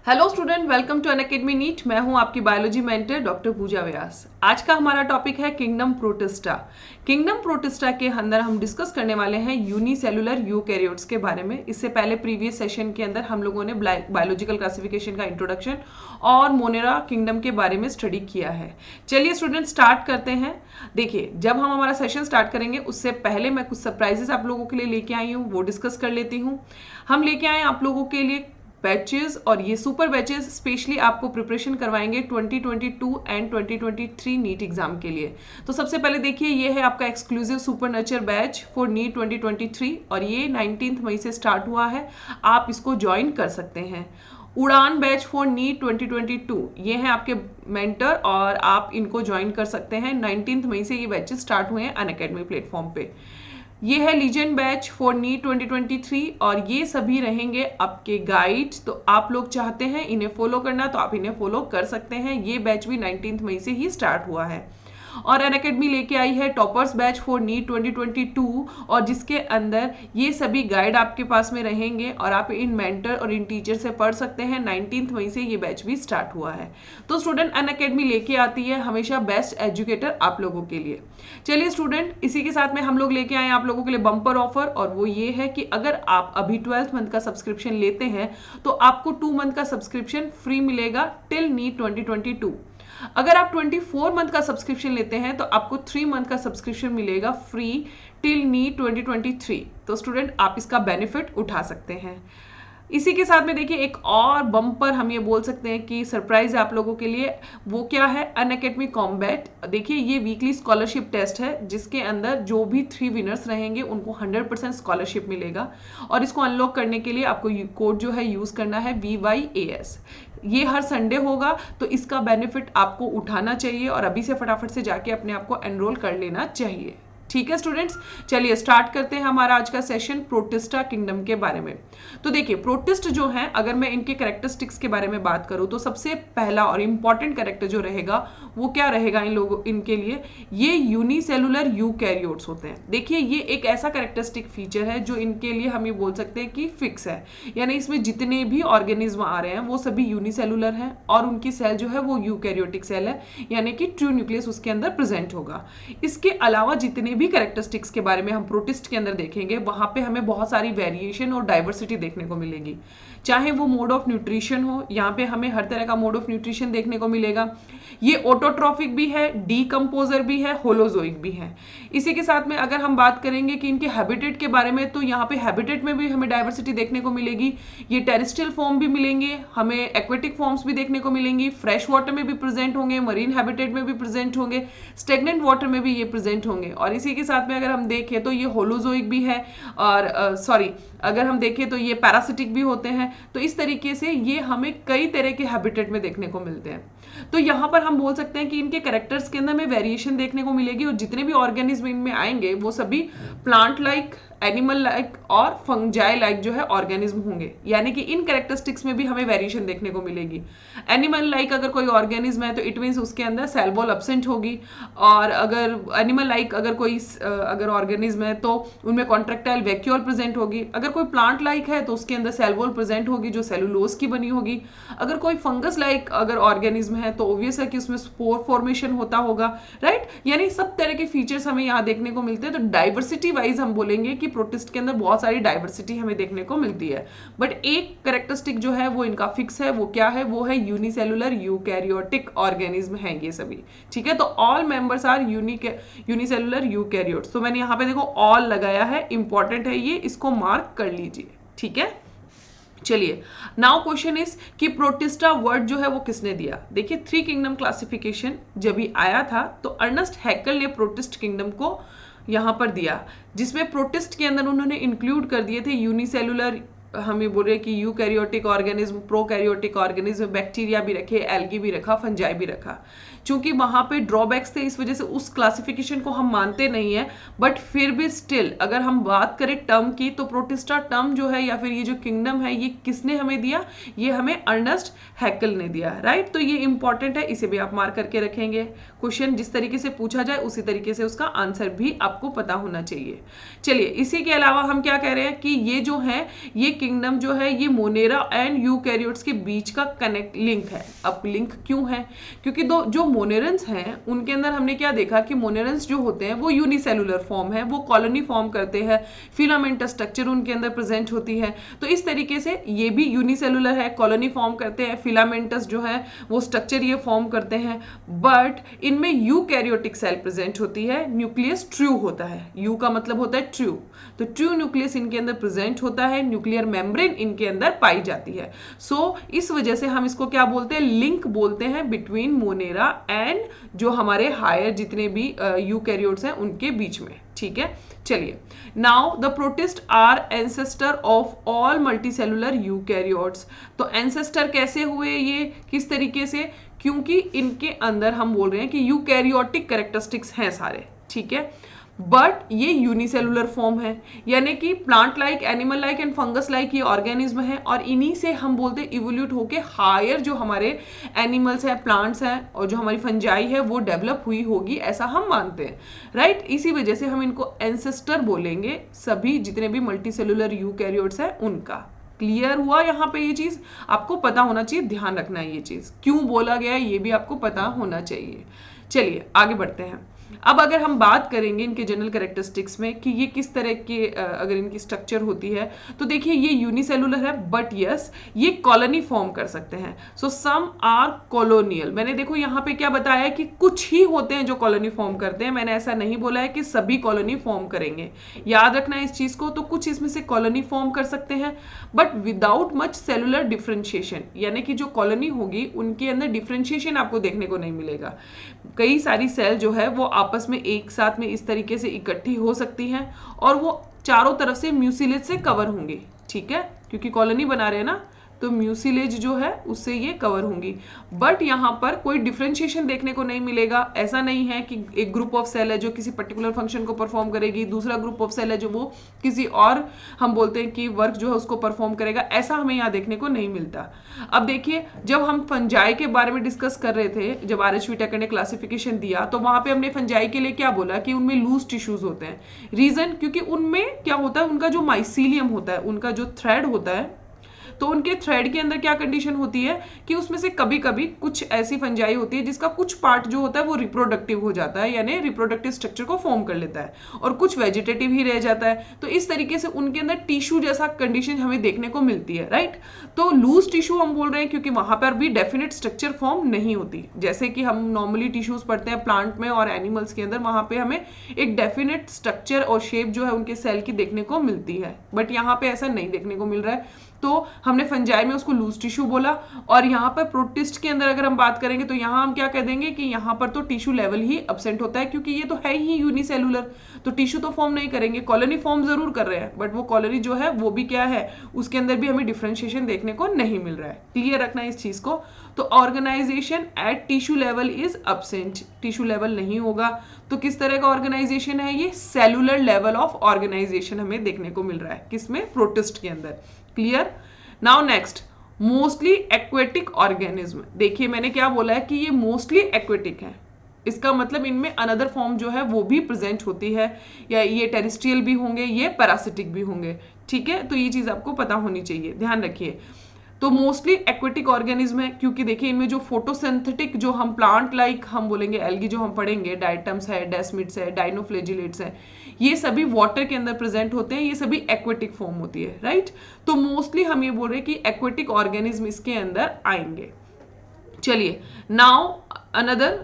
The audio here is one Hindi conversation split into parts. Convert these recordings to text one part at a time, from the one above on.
Hello student, welcome to Unacademy NEET. मैं हूं आपकी biology mentor doctor Pooja Vyas. आज का हमारा टॉपिक है किंगडम प्रोटिस्टा। किंगडम प्रोटिस्टा के अंदर हम डिस्कस करने वाले हैं यूनिसेलुलर यूकैरियोट्स के बारे में। इससे पहले प्रीवियस सेशन के अंदर हम लोगों ने बायोलॉजिकल क्लासिफिकेशन का इंट्रोडक्शन और मोनेरा किंगडम के बारे में स्टडी किया है। चलिए स्टूडेंट स्टार्ट करते हैं। देखिए, जब हम हमारा सेशन स्टार्ट करेंगे उससे पहले मैं कुछ सरप्राइजेस आप लोगों के लिए लेके आई हूँ, वो डिस्कस कर लेती हूँ। हम लेके आए आप लोगों के लिए बैचेस, और ये सुपर बैचेस स्पेशली आपको प्रिपरेशन करवाएंगे 2022 एंड 2023 नीट एग्जाम के लिए। तो सबसे पहले देखिए, ये है आपका exclusive super nurture batch for NEET 2023 और ये 19 मई से स्टार्ट हुआ है। आप इसको ज्वाइन कर सकते हैं। उड़ान बैच फॉर नीट 2022, ये है आपके मेंटर और आप इनको ज्वाइन कर सकते हैं। 19 मई से ये बैचेस स्टार्ट हुए हैं अनअकैडमी प्लेटफॉर्म पे। ये है लीजेंड बैच फॉर नीट 2023 और ये सभी रहेंगे आपके गाइड। तो आप लोग चाहते हैं इन्हें फॉलो करना तो आप इन्हें फॉलो कर सकते हैं। ये बैच भी 19 मई से ही स्टार्ट हुआ है। और अनअकैडमी लेके आई है टॉपर्स बैच फॉर नीट 2022 और जिसके अंदर ये सभी गाइड आपके पास में रहेंगे और आप इन मेंटर और इन टीचर से पढ़ सकते हैं। 19 मई से ये बैच भी स्टार्ट हुआ है। तो स्टूडेंट, अनअकैडमी लेके आती है हमेशा बेस्ट एजुकेटर आप लोगों के लिए। चलिए स्टूडेंट, इसी के साथ में हम लोग लेके आए आप लोगों के लिए बम्पर ऑफर, और वो ये है कि अगर आप अभी 12th मंथ का सब्सक्रिप्शन लेते हैं तो आपको 2 मंथ का सब्सक्रिप्शन फ्री मिलेगा टिल नीट 2022। अगर आप 24 मंथ का सब्सक्रिप्शन लेते हैं तो आपको 3 मंथ का सब्सक्रिप्शन मिलेगा फ्री टिल नीट 2023। तो स्टूडेंट, आप इसका बेनिफिट उठा सकते हैं। इसी के साथ में देखिए, एक और बम्पर हम ये बोल सकते हैं कि सरप्राइज है आप लोगों के लिए। वो क्या है? Unacademy combat. देखिए, ये वीकली स्कॉलरशिप टेस्ट है जिसके अंदर जो भी 3 विनर्स रहेंगे उनको 100% स्कॉलरशिप मिलेगा। और इसको अनलॉक करने के लिए आपको कोड जो है यूज करना है VYAS। ये हर संडे होगा, तो इसका बेनिफिट आपको उठाना चाहिए और अभी से फटाफट से जाके अपने आप को एनरोल कर लेना चाहिए। ठीक है स्टूडेंट्स, चलिए स्टार्ट करते हैं हमारा आज का सेशन प्रोटिस्टा किंगडम के बारे में। तो देखिए, प्रोटिस्ट जो हैं, अगर मैं इनके कैरेक्टरिस्टिक्स के बारे में बात करूं तो सबसे पहला और इंपॉर्टेंट कैरेक्टर जो रहेगा वो क्या रहेगा इनके लिए? ये यूनिसेलुलर यूकैरियोट्स होते हैं। देखिए, ये एक ऐसा कैरेक्टरिस्टिक फीचर है जो इनके लिए हम ये बोल सकते हैं कि फिक्स है, यानी इसमें जितने भी ऑर्गेनिज्म आ रहे हैं वो सभी यूनिसेलुलर हैं और उनकी सेल जो है वो यूकैरियोटिक सेल है, यानी कि ट्रू न्यूक्लियस उसके अंदर प्रेजेंट होगा। इसके अलावा जितने भी कैरेक्टरिस्टिक्स के बारे में हम प्रोटिस्ट के अंदर देखेंगे वहां पे हमें बहुत सारी वेरिएशन और डाइवर्सिटी देखने को मिलेगी। चाहे वो मोड ऑफ न्यूट्रिशन हो, यहाँ पे हमें हर तरह का मोड ऑफ न्यूट्रिशन देखने को मिलेगा। ये ऑटोट्रॉफिक भी है, डीकंपोजर भी है, होलोजोइक भी है। इसी के साथ में अगर हम बात करेंगे कि इनके हैबिटेट के बारे में, तो यहाँ पे हैबिटेट में भी हमें डाइवर्सिटी देखने को मिलेगी। ये टेरेस्ट्रियल फॉर्म भी मिलेंगे, हमें एक्वेटिक फॉर्म्स भी देखने को मिलेंगी, फ्रेश वाटर में भी प्रेजेंट होंगे, मरीन हैबिटेट में भी प्रेजेंट होंगे, स्टेगनेंट वाटर में भी ये प्रेजेंट होंगे। और इसी के साथ में अगर हम देखें तो ये होलोजोइक भी है, और अगर हम देखें तो ये पैरासिटिक भी होते हैं। तो इस तरीके से ये हमें कई तरह के हैबिटेट में देखने को मिलते हैं। तो यहाँ पर हम बोल सकते हैं कि इनके कैरेक्टर्स के अंदर में वेरिएशन देखने को मिलेगी और जितने भी ऑर्गेनिज्म इनमें आएंगे वो सभी प्लांट लाइक, एनिमल लाइक और फंजाई लाइक जो है ऑर्गेनिज्म होंगे, यानी कि इन कैरेक्टरिस्टिक्स में भी हमें वेरिएशन देखने को मिलेगी। एनिमल लाइक अगर कोई ऑर्गेनिज्म है तो इट मीन्स उसके अंदर सेल वॉल एब्सेंट होगी, और अगर एनिमल लाइक अगर कोई अगर ऑर्गेनिज्म है तो उनमें कॉन्ट्रेक्टाइल वैक्यूल प्रेजेंट होगी। अगर कोई प्लांट लाइक है तो उसके अंदर सेल वॉल प्रेजेंट होगी जो सेलुलोज की बनी होगी। अगर कोई फंगस लाइक अगर ऑर्गेनिज्म है तो ऑब्वियस है कि उसमें स्पोर फॉर्मेशन होता होगा, राइट। यानी सब तरह के फीचर्स हमें यहाँ देखने को मिलते हैं। तो डाइवर्सिटी वाइज हम बोलेंगे कि प्रोटिस्ट के अंदर बहुत सारी डाइवर्सिटी हमें देखने को मिलती है, बट एक कैरेक्टरिस्टिक जो है वो इनका फिक्स है। वो क्या है? वो है यूनिसेलुलर यूकैरियोटिक ऑर्गेनिज्म हैं ये सभी। ठीक है, तो all members are unicellular eukaryotes. तो मैंने यहाँ पे देखो ऑल लगाया है, इंपॉर्टेंट है ये, इसको मार्क कर लीजिए। ठीक है, चलिए नाउ क्वेश्चन इज कि प्रोटिस्टा वर्ड जो है वो किसने दिया? देखिए, 3 किंगडम क्लासिफिकेशन जब भी आया था तो अर्नेस्ट हैकेल ने प्रोटिस्ट किंगडम को यहाँ पर दिया, जिसमें प्रोटिस्ट के अंदर उन्होंने इंक्लूड कर दिए थे यूनिसेलुलर, हमें बोल रहे कि eukaryotic organism, prokaryotic organism, bacteria भी रखे, एल्गी भी रखा, फंजाई भी रखा। चूंकि वहां पे ड्रॉबैक्स थे, इस वजह से उस क्लासिफिकेशन को हम मानते नहीं है, बट फिर भी स्टिल अगर हम बात करें टर्म की, तो प्रोटिस्टा टर्म जो है या फिर ये जो किंगडम है, ये किसने हमें दिया? ये हमें अर्नेस्ट हैकेल ने दिया, राइट? तो ये इंपॉर्टेंट है, इसे भी आप मार्क करके रखेंगे। क्वेश्चन जिस तरीके से पूछा जाए उसी तरीके से उसका आंसर भी आपको पता होना चाहिए। चलिए, इसी के अलावा हम क्या कह रहे हैं कि ये जो है, ये किंगडम जो है, ये मोनेरा एंड यूकैरियोट्स के बीच का कनेक्ट लिंक है। अब लिंक क्यों है? क्योंकि दो जो मोनेरन्स हैं उनके अंदर हमने क्या देखा कि मोनेरन्स जो होते हैं वो यूनिसेलुलर फॉर्म है, वो कॉलोनी फॉर्म करते हैं, फिलामेंटस स्ट्रक्चर उनके अंदर प्रेजेंट होती है। तो इस तरीके से ये भी यूनिसेलुलर है, कॉलोनी फॉर्म करते हैं, फिलामेंटस जो है वो स्ट्रक्चर ये फॉर्म करते हैं, बट इनमें यूकैरियोटिक सेल प्रेजेंट होती है, न्यूक्लियस ट्रू होता है। यू का मतलब होता है ट्रू, तो ट्रू न्यूक्लियस इनके अंदर प्रेजेंट होता है, न्यूक्लियर मेम्ब्रेन इनके अंदर पाई जाती है। सो इस वजह से हम इसको क्या बोलते हैं? लिंक बोलते हैं बिटवीन मोनेरा एंड जो हमारे हायर जितने भी यूकैरियोट्स हैं उनके बीच में, ठीक है? चलिए, now the protist are ancestor of all multicellular eukaryotes. तो एंसेस्टर कैसे हुए ये, किस तरीके से? क्योंकि इनके अंदर हम बोल रहे हैं कि यूकैरियोटिक कैरेक्टरिस्टिक्स हैं सारे, ठीक है, बट ये यूनिसेलुलर फॉर्म है, यानी कि plant like, animal like and fungus like ये ऑर्गेनिज्म है, और इन्हीं से हम बोलते हैं इवोल्यूट होके हायर जो हमारे एनिमल्स हैं, प्लांट्स हैं, और जो हमारी फंजाई है वो डेवलप हुई होगी, ऐसा हम मानते हैं, राइट? इसी वजह से हम इनको एंसेस्टर बोलेंगे, सभी जितने भी मल्टीसेलुलर यूकैरियोट्स हैं उनका। क्लियर हुआ? यहाँ पे ये चीज आपको पता होना चाहिए, ध्यान रखना है, ये चीज क्यों बोला गया है ये भी आपको पता होना चाहिए। चलिए आगे बढ़ते हैं। अब अगर हम बात करेंगे इनके जनरल कैरेक्टरिस्टिक्स में कि ये किस तरह के अगर इनकी स्ट्रक्चर होती है, तो देखिए ये यूनिसेलुलर है, बट यस ये कॉलोनी फॉर्म कर सकते हैं। सो सम आर कॉलोनियल। मैंने देखो यहाँ पे क्या बताया कि कुछ ही होते हैं जो कॉलोनी फॉर्म करते हैं, मैंने ऐसा नहीं बोला है कि सभी कॉलोनी फॉर्म करेंगे, याद रखना है इस चीज को। तो कुछ इसमें से कॉलोनी फॉर्म कर सकते हैं, but without much cellular differentiation, यानी कि जो कॉलोनी होगी उनके अंदर डिफ्रेंशिएशन आपको देखने को नहीं मिलेगा। कई सारी सेल जो है वो आपस में एक साथ में इस तरीके से इकट्ठी हो सकती हैं, और वो चारों तरफ से म्यूसिलेज से कवर होंगी, ठीक है, क्योंकि कॉलोनी बना रहे हैं ना, तो म्यूसिलेज जो है उससे ये कवर होंगी, बट यहाँ पर कोई डिफरेंशिएशन देखने को नहीं मिलेगा। ऐसा नहीं है कि एक ग्रुप ऑफ सेल है जो किसी पर्टिकुलर फंक्शन को परफॉर्म करेगी, दूसरा ग्रुप ऑफ सेल है जो वो किसी और हम बोलते हैं कि वर्क जो है उसको परफॉर्म करेगा, ऐसा हमें यहाँ देखने को नहीं मिलता। अब देखिए, जब हम फंजाई के बारे में डिस्कस कर रहे थे, जब आर.एच. व्हिटेकर ने क्लासिफिकेशन दिया, तो वहां पे हमने फंजाई के लिए क्या बोला कि उनमें लूज टिश्यूज होते हैं। रीजन, क्योंकि उनमें क्या होता है, उनका जो माइसीलियम होता है, उनका जो थ्रेड होता है, तो उनके थ्रेड के अंदर क्या कंडीशन होती है कि उसमें से कभी कभी कुछ ऐसी फंजाई होती है जिसका कुछ पार्ट जो होता है वो रिप्रोडक्टिव हो जाता है, यानी रिप्रोडक्टिव स्ट्रक्चर को फॉर्म कर लेता है, और कुछ वेजिटेटिव ही रह जाता है। तो इस तरीके से उनके अंदर टिश्यू जैसा कंडीशन हमें देखने को मिलती है, राइट? तो लूज टिश्यू हम बोल रहे हैं क्योंकि वहां पर भी डेफिनेट स्ट्रक्चर फॉर्म नहीं होती, जैसे कि हम नॉर्मली टिश्यूज पढ़ते हैं प्लांट में और एनिमल्स के अंदर, वहां पे हमें एक डेफिनेट स्ट्रक्चर और शेप जो है उनके सेल की देखने को मिलती है, बट यहाँ पे ऐसा नहीं देखने को मिल रहा है। तो हमने फंजाई में उसको लूज टिश्यू बोला, और यहाँ पर प्रोटिस्ट के अंदर अगर हम बात करेंगे तो यहाँ हम क्या कह देंगे कि यहाँ पर तो टिश्यू लेवल ही एब्सेंट होता है, क्योंकि ये तो है ही यूनिसेलुलर, तो टिश्यू तो फॉर्म नहीं करेंगे, कॉलोनी फॉर्म जरूर कर रहे हैं, बट वो कॉलोनी जो है वो भी क्या है, उसके अंदर भी हमें डिफरेंशिएशन देखने को नहीं मिल रहा है। क्लियर रखना है इस चीज को। तो organisation at tissue level is absent, tissue level नहीं होगा। तो किस तरह का ऑर्गेनाइजेशन है ये? सेलुलर लेवल ऑफ ऑर्गेनाइजेशन हमें देखने को मिल रहा है, किसमें? प्रोटिस्ट के अंदर। Clear? Now next, mostly aquatic organism. देखिए मैंने क्या बोला है कि ये मोस्टली एक्वेटिक है, इसका मतलब इनमें अनदर फॉर्म जो है वो भी प्रेजेंट होती है, या ये टेरेस्ट्रियल भी होंगे, ये पैरासिटिक भी होंगे, ठीक है? तो ये चीज आपको पता होनी चाहिए, ध्यान रखिए। तो मोस्टली एक्वेटिक ऑर्गेनिज्म है, क्योंकि देखिए इनमें जो फोटोसिंथेटिक जो हम प्लांट लाइक हम बोलेंगे, एल्गी जो हम पढ़ेंगे, डायटम्स है, डेस्मिड्स है, डाइनोफ्लेजिलेट्स है, ये सभी वाटर के अंदर प्रेजेंट होते हैं, ये सभी एक्वेटिक फॉर्म होती है, राइट? तो मोस्टली हम ये बोल रहे हैं कि एक्वेटिक ऑर्गेनिज्म इसके अंदर आएंगे। चलिए, now another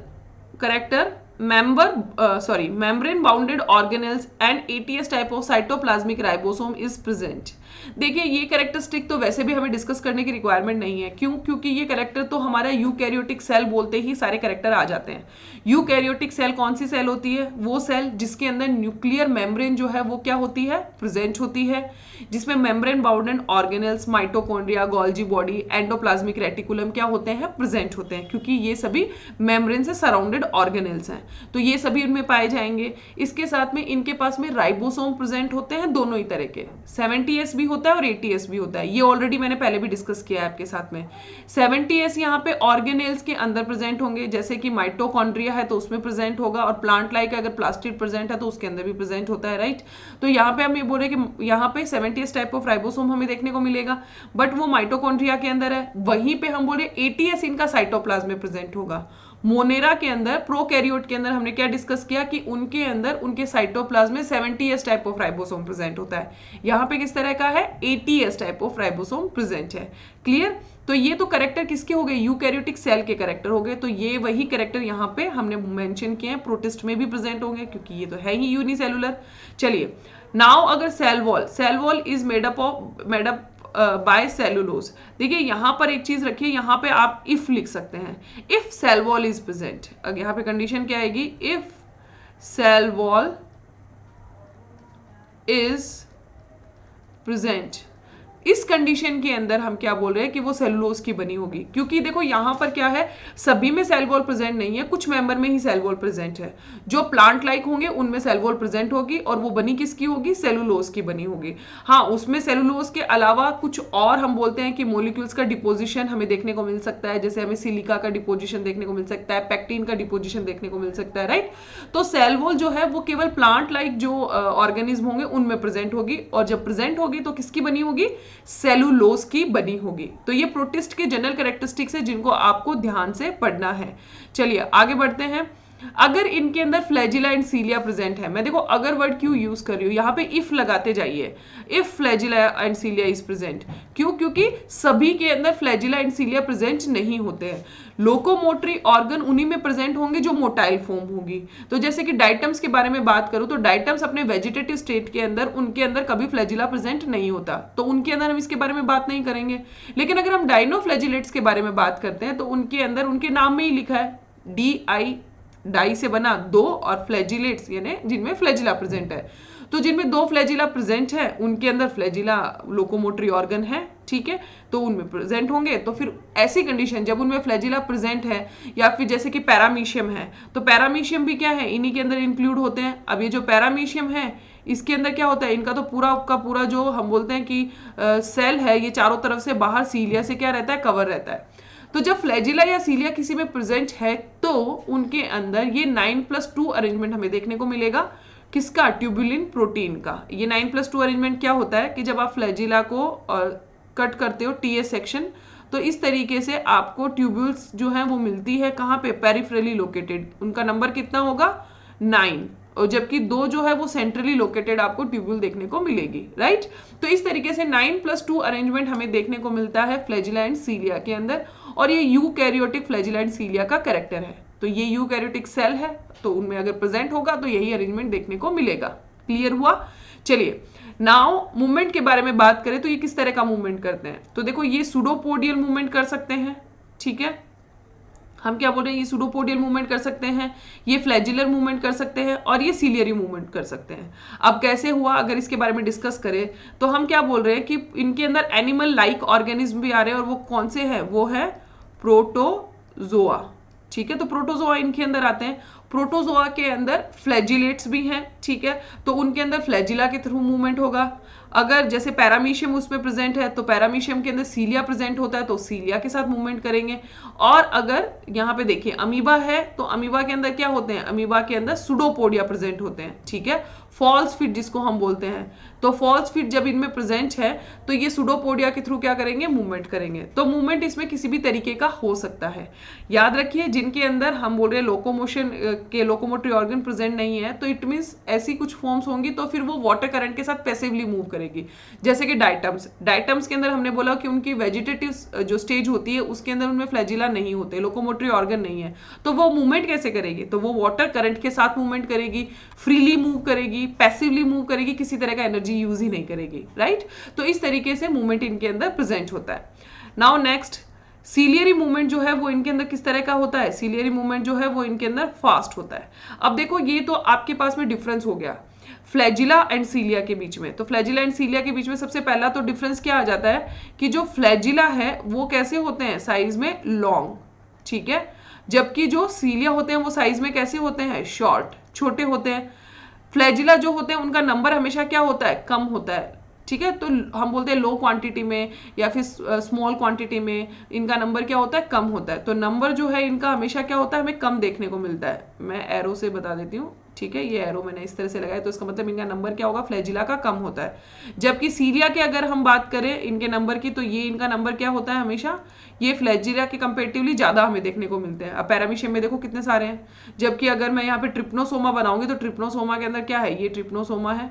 character, membrane bounded organelles and ATS type of cytoplasmic ribosome is present. देखिए ये कैरेक्टरिस्टिक तो वैसे भी हमें डिस्कस करने की रिक्वायरमेंट नहीं है, क्यों? क्योंकि ये कैरेक्टर तो हमारा यूकैरियोटिक सेल बोलते ही सारे कैरेक्टर आ जाते हैं। यूकैरियोटिक सेल कौन सी सेल होती है? वो सेल जिसके अंदर न्यूक्लियर मेम्ब्रेन जो है वो क्या होती है? प्रेजेंट होती है, जिसमें membrane bounded organelles, mitochondria, Golgi body, endoplasmic reticulum क्या होते हैं? प्रेजेंट होते हैं, क्योंकि ये सभी मेम्ब्रेन से सराउंडेड ऑर्गेनेल्स हैं, तो ये सभी इनमें पाए जाएंगे। इसके साथ में इनके पास में राइबोसोम प्रेजेंट होते हैं, दोनों ही तरह के, 70S भी होता है और 80S भी होता है। ये ऑलरेडी मैंने पहले भी डिस्कस किया है आपके साथ में। 70S यहाँ पे ऑर्गेनेल्स के अंदर प्रेजेंट होंगे, जैसे कि माइटोकॉन्ड्रिया है तो उसमें प्रेजेंट होगा, और प्लांट लाइक अगर प्लास्टिड प्रेजेंट है तो उसके अंदर भी प्रेजेंट होता है, राइट। तो यहाँ पे हम ये बोल रहे हैं कि यहाँ पे 70S टाइप ऑफ राइबोसोम हमें देखने को मिलेगा, बट वो माइटोकॉन्ड्रिया के अंदर है। वहीं पे हम बोल रहे हैं 80S इनका साइटोप्लाज्म में प्रेजेंट होगा। मोनेरा के अंदर, प्रोकैरियोट के अंदर हमने क्या डिस्कस किया कि उनके अंदर उनके साइटोप्लाज्म में 70S type of ribosome present होता है। यहाँ पे किस तरह का है? 80S type of ribosome present है। क्लियर? तो ये तो कैरेक्टर किसके हो गए? यूकैरियोटिक सेल के कैरेक्टर हो गए। तो ये वही कैरेक्टर यहाँ पे हमने मेंशन किए हैं, प्रोटिस्ट में भी प्रेजेंट होंगे, क्योंकि ये तो है ही यूनिसेलुलर। चलिए, नाउ अगर cell wall is made up by cellulose. देखिए यहां पर एक चीज रखिए, यहां पे आप इफ लिख सकते हैं, if cell wall is present. अब यहां पे कंडीशन क्या आएगी? If cell wall is present. इस कंडीशन के अंदर हम क्या बोल रहे हैं कि वो सेलुलोज की बनी होगी, क्योंकि देखो यहां पर क्या है, सभी में सेल वॉल प्रेजेंट नहीं है, कुछ मेंबर में ही सेल वॉल प्रेजेंट है। जो प्लांट लाइक होंगे उनमें सेल वॉल प्रेजेंट होगी, और वो बनी किसकी होगी? सेलुलोज की बनी होगी। हाँ, उसमें सेलुलोज के अलावा कुछ और हम बोलते हैं कि मोलिक्यूल्स का डिपोजिशन हमें देखने को मिल सकता है, जैसे हमें सिलिका का डिपोजिशन देखने को मिल सकता है, पेक्टिन का डिपोजिशन देखने को मिल सकता है, राइट। तो सेल वॉल जो है वो केवल प्लांट लाइक जो ऑर्गेनिज्म होंगे उनमें प्रेजेंट होगी, और जब प्रेजेंट होगी तो किसकी बनी होगी? सेलुलोज की बनी होगी। तो ये प्रोटिस्ट के जनरल कैरेक्टरिस्टिक्स है जिनको आपको ध्यान से पढ़ना है। चलिए आगे बढ़ते हैं। अगर इनके अंदर फ्लैजिला एंड सीलिया प्रेजेंट है, मैं देखो अगर वर्ड क्यों यूज कर रही हूं, यहाँ पे इफ लगाते जाइए, if flagella and cilia is present. क्यों? क्योंकि सभी के अंदर फ्लैजिला एंड सीलिया प्रेजेंट नहीं होते हैं। लोकोमोटरी ऑर्गन उन्हीं में प्रेजेंट होंगे जो मोटाइल फॉर्म होगी। तो जैसे कि डाइटम्स के बारे में बात करूं तो डाइटम्स अपने वेजिटेटिव स्टेट के अंदर, उनके अंदर कभी फ्लैजिला प्रेजेंट नहीं होता, तो उनके अंदर हम इसके बारे में बात नहीं करेंगे। लेकिन अगर हम डाइनोफ्लैजिलेट्स के बारे में बात करते हैं तो उनके अंदर उनके नाम में ही लिखा है DI, डाई से बना दो, और फ्लैजिलेट्स यानी जिनमें फ्लैजिला प्रेजेंट है। तो जिनमें दो फ्लैजिला प्रेजेंट है उनके अंदर फ्लैजिला लोकोमोटरी ऑर्गन है, ठीक है, तो उनमें प्रेजेंट होंगे। तो फिर ऐसी कंडीशन जब उनमें फ्लैजिला प्रेजेंट है, या फिर जैसे कि पैरामीशियम है, तो पैरामीशियम भी क्या है? इन्हीं के अंदर इंक्लूड होते हैं। अब ये जो पैरामीशियम है इसके अंदर क्या होता है? इनका तो पूरा का पूरा जो हम बोलते हैं कि सेल है, ये चारों तरफ से बाहर सीलिया से क्या रहता है? कवर रहता है। तो जब फ्लैजिला या सीलिया किसी में प्रेजेंट है तो उनके अंदर ये 9+2 अरेंजमेंट हमें देखने को मिलेगा। किसका? ट्यूबुलिन प्रोटीन का। ये 9+2 अरेंजमेंट क्या होता है कि जब आप फ्लैजिला को कट करते हो TS सेक्शन, तो इस तरीके से आपको ट्यूब्यूल्स जो हैं वो मिलती है कहाँ पे? Peripherally located. उनका नंबर कितना होगा? 9, और जबकि 2 जो है वो सेंट्रली लोकेटेड आपको ट्यूब्यूल देखने को मिलेगी, राइट। तो इस तरीके से 9+2 अरेंजमेंट हमें देखने को मिलता है फ्लैजिला एंड सीलिया के अंदर, और ये यूकैरियोटिक फ्लैजिला एंड सीलिया का कैरेक्टर है। तो ये यूकैरियोटिक सेल है, तो उनमें अगर प्रेजेंट होगा तो यही अरेंजमेंट देखने को मिलेगा। क्लियर हुआ? चलिए, नाउ मूवमेंट के बारे में बात करें तो ये किस तरह का मूवमेंट करते हैं। तो देखो ये सूडोपोडियल मूवमेंट कर सकते हैं, ठीक है, हम क्या बोल रहे हैं? ये सूडोपोडियल मूवमेंट कर सकते हैं, ये फ्लैजिलर मूवमेंट कर सकते हैं, और ये सीलियरी मूवमेंट कर सकते हैं। अब कैसे हुआ अगर इसके बारे में डिस्कस करें तो हम क्या बोल रहे हैं कि इनके अंदर एनिमल लाइक ऑर्गेनिज्म भी आ रहे हैं, और वो कौन से हैं? वो है प्रोटोजोआ, ठीक है। तो प्रोटोजोआ इनके अंदर आते हैं। प्रोटोजोआ के अंदर फ्लैजिलेट्स भी हैं, ठीक है, तो उनके अंदर फ्लैजिला के थ्रू मूवमेंट होगा। अगर जैसे पैरामीशियम उसमें प्रेजेंट है तो पैरामीशियम के अंदर सीलिया प्रेजेंट होता है, तो सीलिया के साथ मूवमेंट करेंगे। और अगर यहाँ पे देखिए अमीबा है तो अमीबा के अंदर क्या होते हैं? अमीबा के अंदर सूडोपोडिया प्रेजेंट होते हैं, ठीक है, फॉल्स फिट जिसको हम बोलते हैं। तो फॉल्स फिट जब इनमें प्रेजेंट है तो ये सूडोपोडिया के थ्रू क्या करेंगे? मूवमेंट करेंगे। तो मूवमेंट इसमें किसी भी तरीके का हो सकता है। याद रखिए जिनके अंदर हम बोल रहे हैं लोकोमोशन के लोकोमोटरी ऑर्गन प्रेजेंट नहीं है, तो इट मीन्स ऐसी कुछ फॉर्म्स होंगी तो फिर वो वाटर करंट के साथ पैसिवली मूव करेंगे। करेगी। जैसे कि डाइटम्स के अंदर हमने बोला कि उनकी वेजिटेटिव जो स्टेज होती है उसके अंदर उनमें फ्लैजिला नहीं होते, लोकोमोटरी ऑर्गन नहीं है, तो वो मूवमेंट कैसे करेगी? तो वो वाटर करंट के साथ मूवमेंट करेगी, फ्रीली मूव करेगी, पैसिवली मूव करेगी, किसी तरह का एनर्जी यूज ही नहीं करेगी, राइट। तो इस तरीके से मूवमेंट इनके अंदर प्रेजेंट होता है। नाउ नेक्स्ट, सीलियरी मूवमेंट जो है वो इनके अंदर किस तरह का होता है? सीलियरी मूवमेंट जो है वो इनके अंदर फास्ट होता है। अब देखो ये तो आपके पास में डिफरेंस हो गया फ्लैजिला एंड सीलिया के बीच में। तो फ्लैजिला एंड सीलिया के बीच में सबसे पहला तो डिफरेंस क्या आ जाता है कि जो फ्लैजिला है वो कैसे होते हैं? साइज में लॉन्ग, ठीक है, जबकि जो सीलिया होते हैं वो साइज में कैसे होते हैं? शॉर्ट, छोटे होते हैं। फ्लैजिला जो होते हैं उनका नंबर हमेशा क्या होता है? कम होता है, ठीक है। तो हम बोलते हैं लो क्वांटिटी में या फिर स्मॉल क्वांटिटी में इनका नंबर क्या होता है? कम होता है। तो नंबर जो है इनका हमेशा क्या होता है? हमें कम देखने को मिलता है। मैं एरो से बता देती हूँ, ठीक है, ये एरो मैंने इस तरह से लगाया, तो इसका मतलब इनका नंबर क्या होगा? फ्लैजिला का कम होता है। जबकि सीलिया के अगर हम बात करें इनके नंबर की, तो ये इनका नंबर क्या होता है? हमेशा ये फ्लैजिला के कंपेरेटिवली ज्यादा हमें देखने को मिलते हैं। अब पैरामीशियम में देखो कितने सारे हैं, जबकि अगर मैं यहाँ पे ट्रिप्नोसोमा बनाऊंगी तो ट्रिप्नोसोमा के अंदर क्या है? ये ट्रिप्नोसोमा है,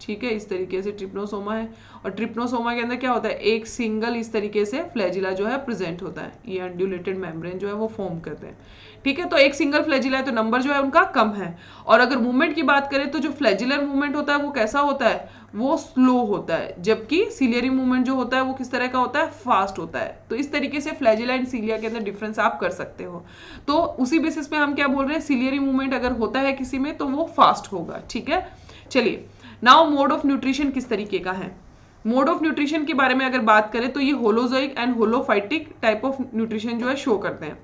ठीक है, इस तरीके से ट्रिप्नोसोमा है। और ट्रिप्नोसोमा के अंदर क्या होता है? एक सिंगल इस तरीके से फ्लैजिला जो है प्रेजेंट होता है, ये अनड्यूलेटेड मेम्ब्रेन जो है वो फॉर्म करते हैं, ठीक है। तो एक सिंगल फ्लैजिला है तो नंबर जो है उनका कम है। और अगर मूवमेंट की बात करें तो जो फ्लैजिलर मूवमेंट होता है वो कैसा होता है? वो स्लो होता है, जबकि सीलियरी मूवमेंट जो होता है वो किस तरह का होता है? फास्ट होता है। तो इस तरीके से फ्लैजिला एंड सीलिया के अंदर डिफरेंस आप कर सकते हो। तो उसी बेसिस पे हम क्या बोल रहे हैं? सीलियरी मूवमेंट अगर होता है किसी में तो वो फास्ट होगा, ठीक है। चलिए, नाउ मोड ऑफ न्यूट्रिशन किस तरीके का है? मोड ऑफ न्यूट्रिशन के बारे में अगर बात करें तो ये holozoic and holophytic type of nutrition जो है शो करते हैं।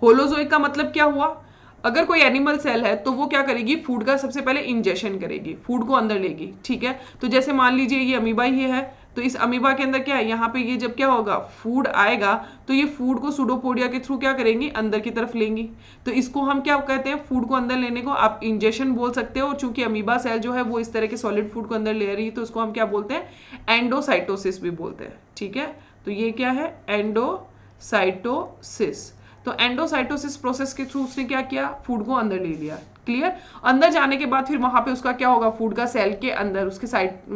होलोजोइक का मतलब क्या हुआ? अगर कोई एनिमल सेल है तो वो क्या करेगी? फूड का सबसे पहले इंजेशन करेगी, फूड को अंदर लेगी, ठीक है। तो जैसे मान लीजिए ये अमीबा ही है, तो इस अमीबा के अंदर क्या है? यहाँ पे ये जब क्या होगा? फूड आएगा तो ये फूड को सूडोपोडिया के थ्रू क्या करेंगी? अंदर की तरफ लेंगी। तो इसको हम क्या कहते हैं? फूड को अंदर लेने को आप इंजेशन बोल सकते हो। और चूंकि अमीबा सेल जो है वो इस तरह के सॉलिड फूड को अंदर ले रही है तो उसको हम क्या बोलते हैं? एंडोसाइटोसिस भी बोलते हैं, ठीक है। तो ये क्या है? एंडोसाइटोसिस। तो एंडोसाइटोसिस प्रोसेस के थ्रू उसने क्या किया? फूड को अंदर ले लिया, क्लियर। अंदर जाने के बाद फिर वहां पे उसका क्या होगा? फूड का सेल के अंदर उसके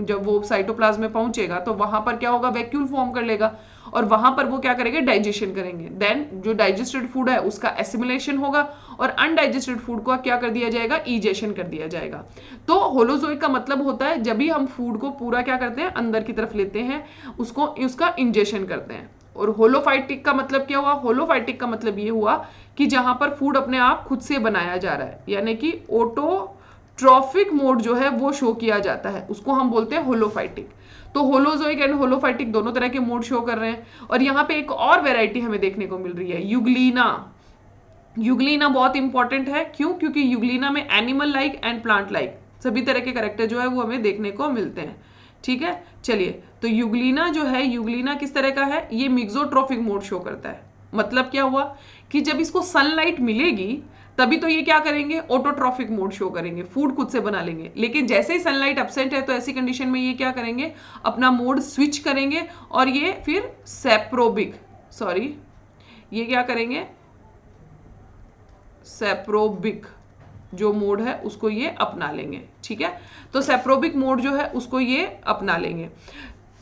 जब वो साइटोप्लाज्म में पहुंचेगा तो वहां पर क्या होगा? वैक्यूल फॉर्म कर लेगा और वहां पर वो क्या करेंगे? डाइजेशन करेंगे। देन जो डाइजेस्टेड फूड है उसका एसिमिलेशन होगा और अनडाइजेस्टेड फूड को क्या कर दिया जाएगा? इजेशन कर दिया जाएगा। तो होलोजोइक का मतलब होता है जब भी हम फूड को पूरा क्या करते हैं? अंदर की तरफ लेते हैं, उसको उसका इंजेशन करते हैं। और होलोफाइटिक का मतलब क्या हुआ? होलोफाइटिक का मतलब ये हुआ कि जहां पर फूड अपने आप खुद से बनाया जा रहा है, यानी कि ऑटोट्रॉफिक मोड जो है वो शो किया जाता है, उसको हम बोलते हैं होलोफाइटिक। तो होलोजोइक एंड होलोफाइटिक दोनों तरह के मोड शो कर रहे हैं। और यहाँ पे एक और वेराइटी हमें देखने को मिल रही है, यूग्लिना। यूग्लिना बहुत इंपॉर्टेंट है, क्यों? क्योंकि यूग्लिना में animal like and plant like सभी तरह के कैरेक्टर जो है वो हमें देखने को मिलते हैं, ठीक है। चलिए, तो यूग्लिना जो है, यूग्लिना किस तरह का है? ये मिक्सोट्रोफिक मोड शो करता है। मतलब क्या हुआ कि जब इसको सनलाइट मिलेगी तभी तो ये क्या करेंगे? ऑटोट्रॉफिक मोड शो करेंगे, फूड खुद से बना लेंगे। लेकिन जैसे ही सनलाइट एब्सेंट है तो ऐसी कंडीशन में ये क्या करेंगे? अपना मोड स्विच करेंगे और ये फिर ये क्या करेंगे? सेप्रोबिक जो मोड है उसको ये अपना लेंगे, ठीक है। तो सेप्रोबिक मोड जो है उसको ये अपना लेंगे।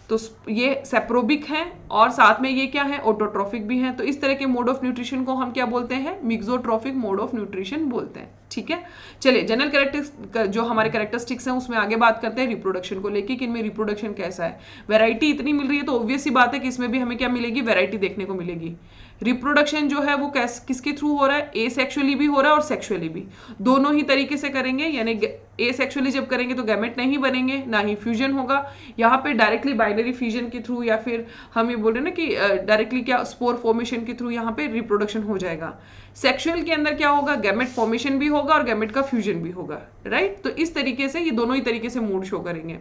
तो ये सेप्रोबिक हैं और साथ में ये क्या है? ऑटोट्रॉफिक भी हैं। तो इस तरह के मोड ऑफ न्यूट्रिशन को हम क्या बोलते हैं? मिक्सोट्रॉफिक मोड ऑफ न्यूट्रिशन बोलते हैं, ठीक है। चलिए, जनरल कैरेक्टरिस्टिक्स जो हमारे कैरेक्टरिस्टिक्स हैं उसमें आगे बात करते हैं रिप्रोडक्शन को लेके कि इनमें रिप्रोडक्शन कैसा है। वैरायटी इतनी मिल रही है तो ऑब्वियस सी बात है कि इसमें भी हमें क्या मिलेगी? वैरायटी देखने को मिलेगी। रिप्रोडक्शन जो है वो किसके थ्रू हो रहा है? एसेक्सुअली भी हो रहा है और सेक्सुअली भी, दोनों ही तरीके से करेंगे। यानी एसेक्सुअली जब करेंगे तो गैमेट नहीं बनेंगे, ना ही फ्यूजन होगा। यहाँ पे डायरेक्टली बाइनरी फ्यूजन के थ्रू या फिर हम ये बोल रहे हैं ना कि डायरेक्टली क्या स्पोर फॉर्मेशन के थ्रू यहाँ पे रिप्रोडक्शन हो जाएगा। सेक्सुअल के अंदर क्या होगा? गैमेट फॉर्मेशन भी होगा और गैमेट का फ्यूजन भी होगा, राइट। तो इस तरीके से ये दोनों ही तरीके से मोड शो करेंगे।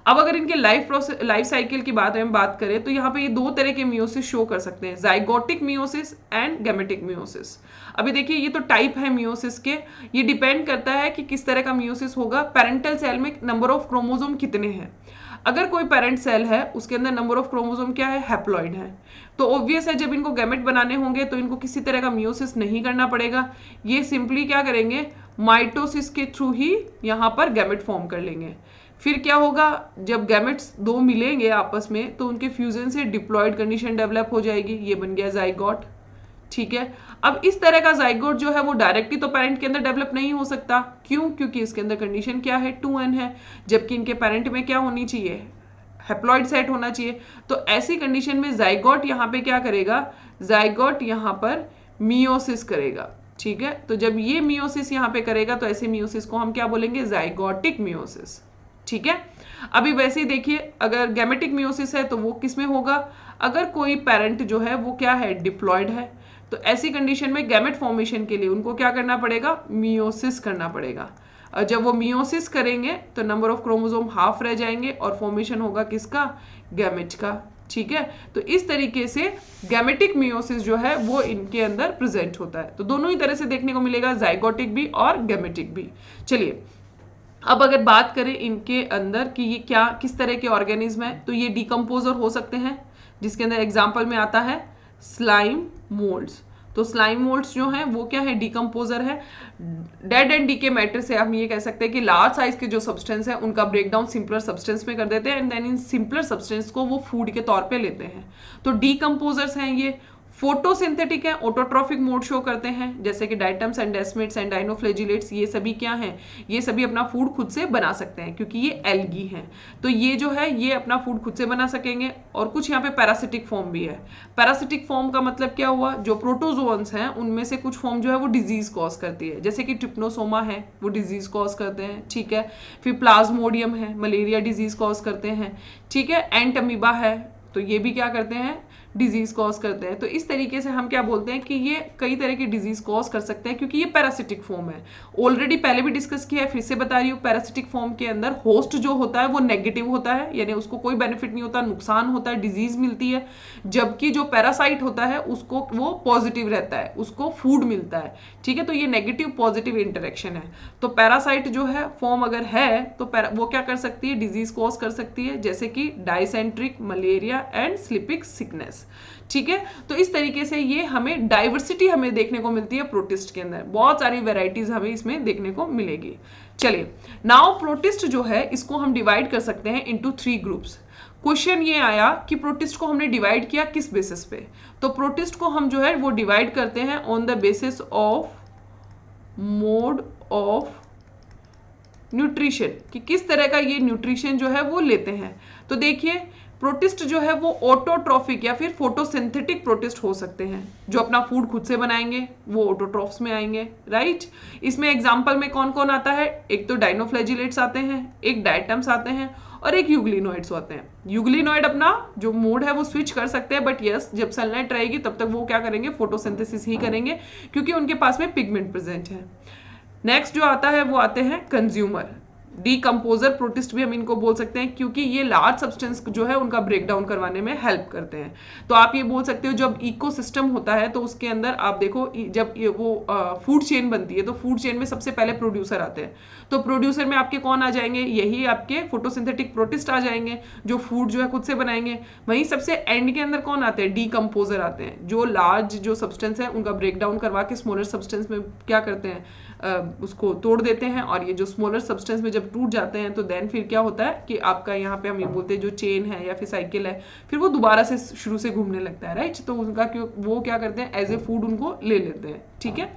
अब अगर इनके लाइफ साइकिल की बात करें तो यहाँ पे ये दो तरह के मियोसिस शो कर सकते हैं, zygotic meiosis and gametic meiosis. अभी देखिए ये तो टाइप है मियोसिस के, ये डिपेंड करता है कि किस तरह का मियोसिस होगा। पेरेंटल सेल में नंबर ऑफ क्रोमोसोम कितने हैं। अगर कोई पेरेंट सेल है उसके अंदर नंबर ऑफ क्रोमोसोम क्या है? हैप्लॉइड है। तो ऑब्वियस है जब इनको गैमेट बनाने होंगे तो इनको किसी तरह का मियोसिस नहीं करना पड़ेगा। ये सिंपली क्या करेंगे? माइटोसिस के थ्रू ही यहाँ पर गैमेट फॉर्म कर लेंगे। फिर क्या होगा, जब गैमेट्स दो मिलेंगे आपस में तो उनके फ्यूजन से डिप्लॉयड कंडीशन डेवलप हो जाएगी, ये बन गया जाइगोट। ठीक है, अब इस तरह का जाइगोट जो है वो डायरेक्टली तो पेरेंट के अंदर डेवलप नहीं हो सकता। क्यों? क्योंकि इसके अंदर कंडीशन क्या है, 2n है, जबकि इनके पेरेंट में क्या होनी चाहिए, हैप्लॉइड सेट होना चाहिए। तो ऐसी कंडीशन में जाइगोट यहाँ पे क्या करेगा, जाइगोट यहाँ पर मियोसिस करेगा। ठीक है, तो जब ये मियोसिस यहाँ पे करेगा तो ऐसे मियोसिस को हम क्या बोलेंगे, जाइगोटिक मियोसिस। ठीक है, अभी वैसे ही देखिए, अगर गैमेटिक मियोसिस है तो वो किस में होगा, अगर कोई पेरेंट जो है वो क्या है, डिप्लॉयड है, तो ऐसी कंडीशन में गैमेट फॉर्मेशन के लिए उनको क्या करना पड़ेगा, मियोसिस करना पड़ेगा। और जब वो मियोसिस करेंगे तो नंबर ऑफ क्रोमोसोम हाफ रह जाएंगे और फॉर्मेशन होगा किसका, गैमेट का। ठीक है, तो इस तरीके से गैमेटिक मियोसिस जो है वो इनके अंदर प्रेजेंट होता है। तो दोनों ही तरह से देखने को मिलेगा, जाइगोटिक भी और गैमेटिक भी। चलिए, अब अगर बात करें इनके अंदर कि ये क्या किस तरह के ऑर्गेनिज्म है, तो ये डिकम्पोजर हो सकते हैं, जिसके अंदर एग्जाम्पल में आता है स्लाइम मोल्ड्स। तो स्लाइम मोल्ड्स जो हैं वो क्या है, डिकम्पोजर है। डेड एंड डीके मैटर से हम ये कह सकते हैं कि लार्ज साइज के जो सब्सटेंस है उनका ब्रेकडाउन सिंपलर सब्सटेंस में कर देते हैं and then in simpler substance को वो फूड के तौर पे लेते हैं। तो डिकम्पोजर्स हैं ये। फोटोसिंथेटिक है, ऑटोट्रॉफिक मोड शो करते हैं, जैसे कि डाइटम्स एंड डेस्मिड्स एंड डाइनोफ्लेजिलेट्स, ये सभी क्या हैं, ये सभी अपना फूड खुद से बना सकते हैं क्योंकि ये एल्गी हैं। तो ये जो है ये अपना फूड खुद से बना सकेंगे। और कुछ यहाँ पे पैरासिटिक फॉर्म भी है। पैरासिटिक फॉर्म का मतलब क्या हुआ, जो प्रोटोजोन्स हैं उनमें से कुछ फॉर्म जो है वो डिजीज कॉज करती है, जैसे कि ट्रिप्नोसोमा है वो डिजीज कॉज करते हैं। ठीक है, फिर प्लाज्मोडियम है, मलेरिया डिजीज कॉज करते हैं। ठीक है, एंट अमीबा है, तो ये भी क्या करते हैं, डिजीज कॉज करते हैं। तो इस तरीके से हम क्या बोलते हैं कि ये कई तरह की डिजीज कॉज कर सकते हैं क्योंकि ये पैरासिटिक फॉर्म है। ऑलरेडी पहले भी डिस्कस किया है, फिर से बता रही हूँ, पैरासिटिक फॉर्म के अंदर होस्ट जो होता है वो नेगेटिव होता है, यानी उसको कोई बेनिफिट नहीं होता, नुकसान होता है, डिजीज मिलती है। जबकि जो पैरासाइट होता है उसको वो पॉजिटिव रहता है, उसको फूड मिलता है। ठीक है, तो ये नेगेटिव पॉजिटिव इंटरेक्शन है। तो पैरासाइट जो है फॉर्म अगर है तो वो क्या कर सकती है, डिजीज कॉज कर सकती है, जैसे कि डाइसेंट्रिक, मलेरिया एंड स्लीपिंग सिकनेस। ठीक है, तो इस तरीके से ये हमें डाइवर्सिटी हमें देखने को मिलती है प्रोटिस्ट के अंदर, बहुत सारी वेराइटीज हमें इसमें देखने को मिलेगी। चलिए, नाउ प्रोटिस्ट जो है इसको हम डिवाइड कर सकते हैं इनटू 3 ग्रुप्स। क्वेश्चन ये आया कि प्रोटिस्ट को हमने डिवाइड किया किस बेसिस पे, तो प्रोटिस्ट को हम जो है वो डिवाइड करते हैं on the basis of mode of nutrition, कि किस तरह का ये न्यूट्रिशन जो है वो लेते हैं। तो देखिए, प्रोटिस्ट जो है वो ऑटोट्रॉफिक या फिर फोटोसिंथेटिक प्रोटिस्ट हो सकते हैं, जो अपना फूड खुद से बनाएंगे, वो ऑटोट्रॉफ्स में आएंगे। राइट, इसमें एग्जांपल में कौन कौन आता है, एक तो डाइनोफ्लेजिलेट्स आते हैं, एक डाइटम्स आते हैं और एक यूग्लिनोइड्स होते हैं। यूग्लिनोइड अपना जो मोड है वो स्विच कर सकते हैं, बट यस, जब सनलाइट रहेगी तब तक वो क्या करेंगे, फोटोसिंथेसिस ही करेंगे क्योंकि उनके पास में पिगमेंट प्रेजेंट है। नेक्स्ट जो आता है वो आते हैं कंज्यूमर, डीकम्पोजर प्रोटिस्ट भी हम इनको बोल सकते हैं क्योंकि ये लार्ज सब्सटेंस जो है उनका ब्रेक डाउन करवाने में हेल्प करते हैं। तो आप ये बोल सकते हो जब इकोसिस्टम होता है तो उसके अंदर आप देखो, जब ये वो फूड चेन बनती है तो फूड चेन में सबसे पहले प्रोड्यूसर आते हैं। तो प्रोड्यूसर में आपके कौन आ जाएंगे, यही आपके फोटोसिंथेटिक प्रोटिस्ट आ जाएंगे जो फूड जो है खुद से बनाएंगे। वहीं सबसे एंड के अंदर कौन आते हैं, डीकम्पोजर आते हैं, जो लार्ज जो सब्सटेंस है उनका ब्रेक डाउन करवा के स्मॉलर सब्सटेंस में क्या करते हैं, उसको तोड़ देते हैं। और ये जो स्मॉलर सब्सटेंस में जब टूट जाते हैं तो देन फिर क्या होता है कि आपका यहाँ पे हम ये बोलते हैं जो चेन है या फिर साइकिल है, फिर वो दोबारा से शुरू से घूमने लगता है। राइट, तो उनका वो क्या करते हैं, एज ए फूड उनको ले लेते हैं। ठीक है,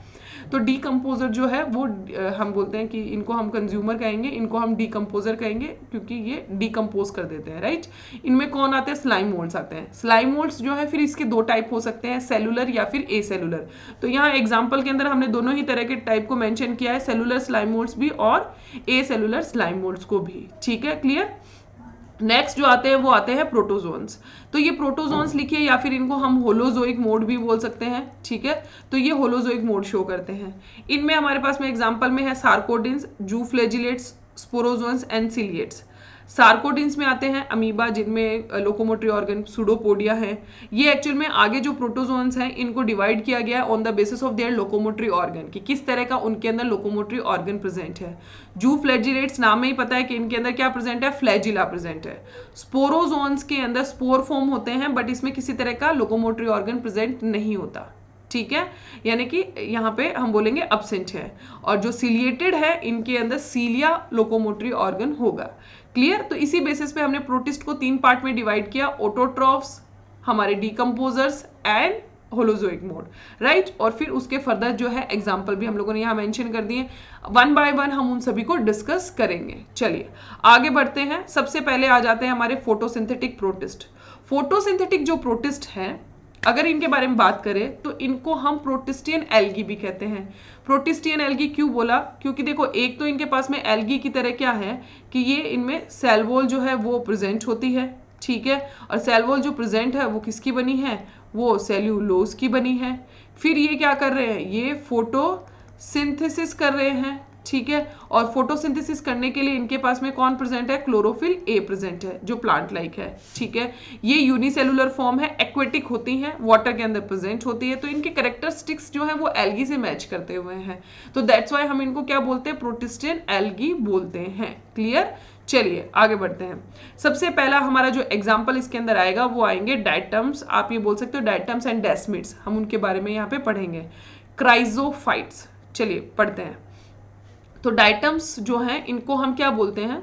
तो डीकम्पोजर जो है वो हम बोलते हैं कि इनको हम कंज्यूमर कहेंगे, इनको हम डीकम्पोजर कहेंगे क्योंकि ये डीकम्पोज कर देते हैं। राइट, इनमें कौन आते हैं, स्लाइम मोल्ड्स आते हैं। स्लाइम मोल्ड्स जो है फिर इसके 2 टाइप हो सकते हैं, सेलुलर या फिर ए सेलुलर। तो यहाँ एग्जाम्पल के अंदर हमने दोनों ही तरह के टाइप को मेंशन किया है, सेलुलर स्लाइम मोल्ड्स भी और ए सेलुलर स्लाइम मोल्ड्स को भी। ठीक है, क्लियर। नेक्स्ट जो आते हैं वो आते हैं प्रोटोजोन्स। तो ये प्रोटोजोन्स लिखिए या फिर इनको हम होलोजोइक मोड भी बोल सकते हैं। ठीक है, तो ये होलोजोइक मोड शो करते हैं। इनमें हमारे पास में एग्जांपल में है सार्कोडिन्स, जूफ्लेजिलेट्स, स्पोरोजोन्स एंड सिलिएट्स। सार्कोडिन्स में आते हैं अमीबा, जिनमें लोकोमोटरी ऑर्गन सूडोपोडिया है। ये एक्चुअल में आगे जो प्रोटोजोन्स हैं इनको डिवाइड किया गया है on the basis of their locomotory organ, कि किस तरह का उनके अंदर लोकोमोटरी ऑर्गन प्रेजेंट है। जू फ्लैजिलेट्स नाम में ही पता है कि इनके अंदर क्या प्रेजेंट है, फ्लैजिला प्रेजेंट है। स्पोरोजोन्स के अंदर स्पोर फॉर्म होते हैं बट इसमें किसी तरह का लोकोमोटरी ऑर्गन प्रेजेंट नहीं होता। ठीक है, यानी कि यहाँ पे हम बोलेंगे एब्सेंट है। और जो सिलिएटेड है इनके अंदर सीलिया लोकोमोटरी ऑर्गन होगा। क्लियर। तो इसी बेसिस पे हमने प्रोटिस्ट को 3 पार्ट में डिवाइड किया, ऑटोट्रॉफ्स, हमारे decomposers and holozoic mode, right. और फिर उसके फर्दर जो है एग्जाम्पल भी हम लोगों ने यहाँ मेंशन कर दिए, 1 बाय 1 हम उन सभी को डिस्कस करेंगे। चलिए आगे बढ़ते हैं। सबसे पहले आ जाते हैं हमारे फोटोसिंथेटिक प्रोटिस्ट। फोटोसिंथेटिक जो प्रोटिस्ट हैं, अगर इनके बारे में बात करें तो इनको हम प्रोटिस्टियन एल्गी भी कहते हैं। प्रोटिस्टियन एल्गी क्यों बोला, क्योंकि देखो एक तो इनके पास में एल्गी की तरह क्या है कि ये इनमें सेल वॉल जो है वो प्रेजेंट होती है, ठीक है। और सेल वॉल जो प्रेजेंट है वो किसकी बनी है, वो सेल्यूलोज की बनी है। फिर ये क्या कर रहे हैं, ये फोटोसिंथेसिस कर रहे हैं, ठीक है। और फोटोसिंथेसिस करने के लिए इनके पास में कौन प्रेजेंट है, क्लोरोफिल ए प्रेजेंट है जो प्लांट लाइक है, ठीक है। ये यूनिसेलुलर फॉर्म है, एक्वेटिक होती हैं, वाटर के अंदर प्रेजेंट होती है। तो इनके कैरेक्टरिस्टिक्स जो है वो एल्गी से मैच करते हुए हैं, तो दैट्स वाई हम इनको क्या बोलते हैं, प्रोटिस्टियन एल्गी बोलते हैं। क्लियर। चलिए आगे बढ़ते हैं। सबसे पहला हमारा जो एग्जाम्पल इसके अंदर आएगा वो आएंगे डायटम्स, आप ये बोल सकते हो डायटम्स एंड डेस्मिड्स, हम उनके बारे में यहाँ पे पढ़ेंगे। क्राइजोफाइट्स, चलिए पढ़ते हैं। तो डायटम्स जो हैं इनको हम क्या बोलते हैं,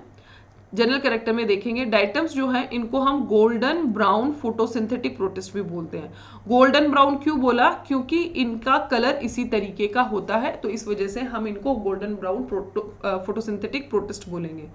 जनरल कैरेक्टर में देखेंगे, डायटम्स जो है इनको हम गोल्डन ब्राउन फोटोसिंथेटिक प्रोटिस्ट भी बोलते हैं। गोल्डन ब्राउन क्यों बोला, क्योंकि इनका कलर इसी तरीके का होता है, तो इस वजह से हम इनको गोल्डन ब्राउन फोटोसिंथेटिक प्रोटिस्ट बोलेंगे।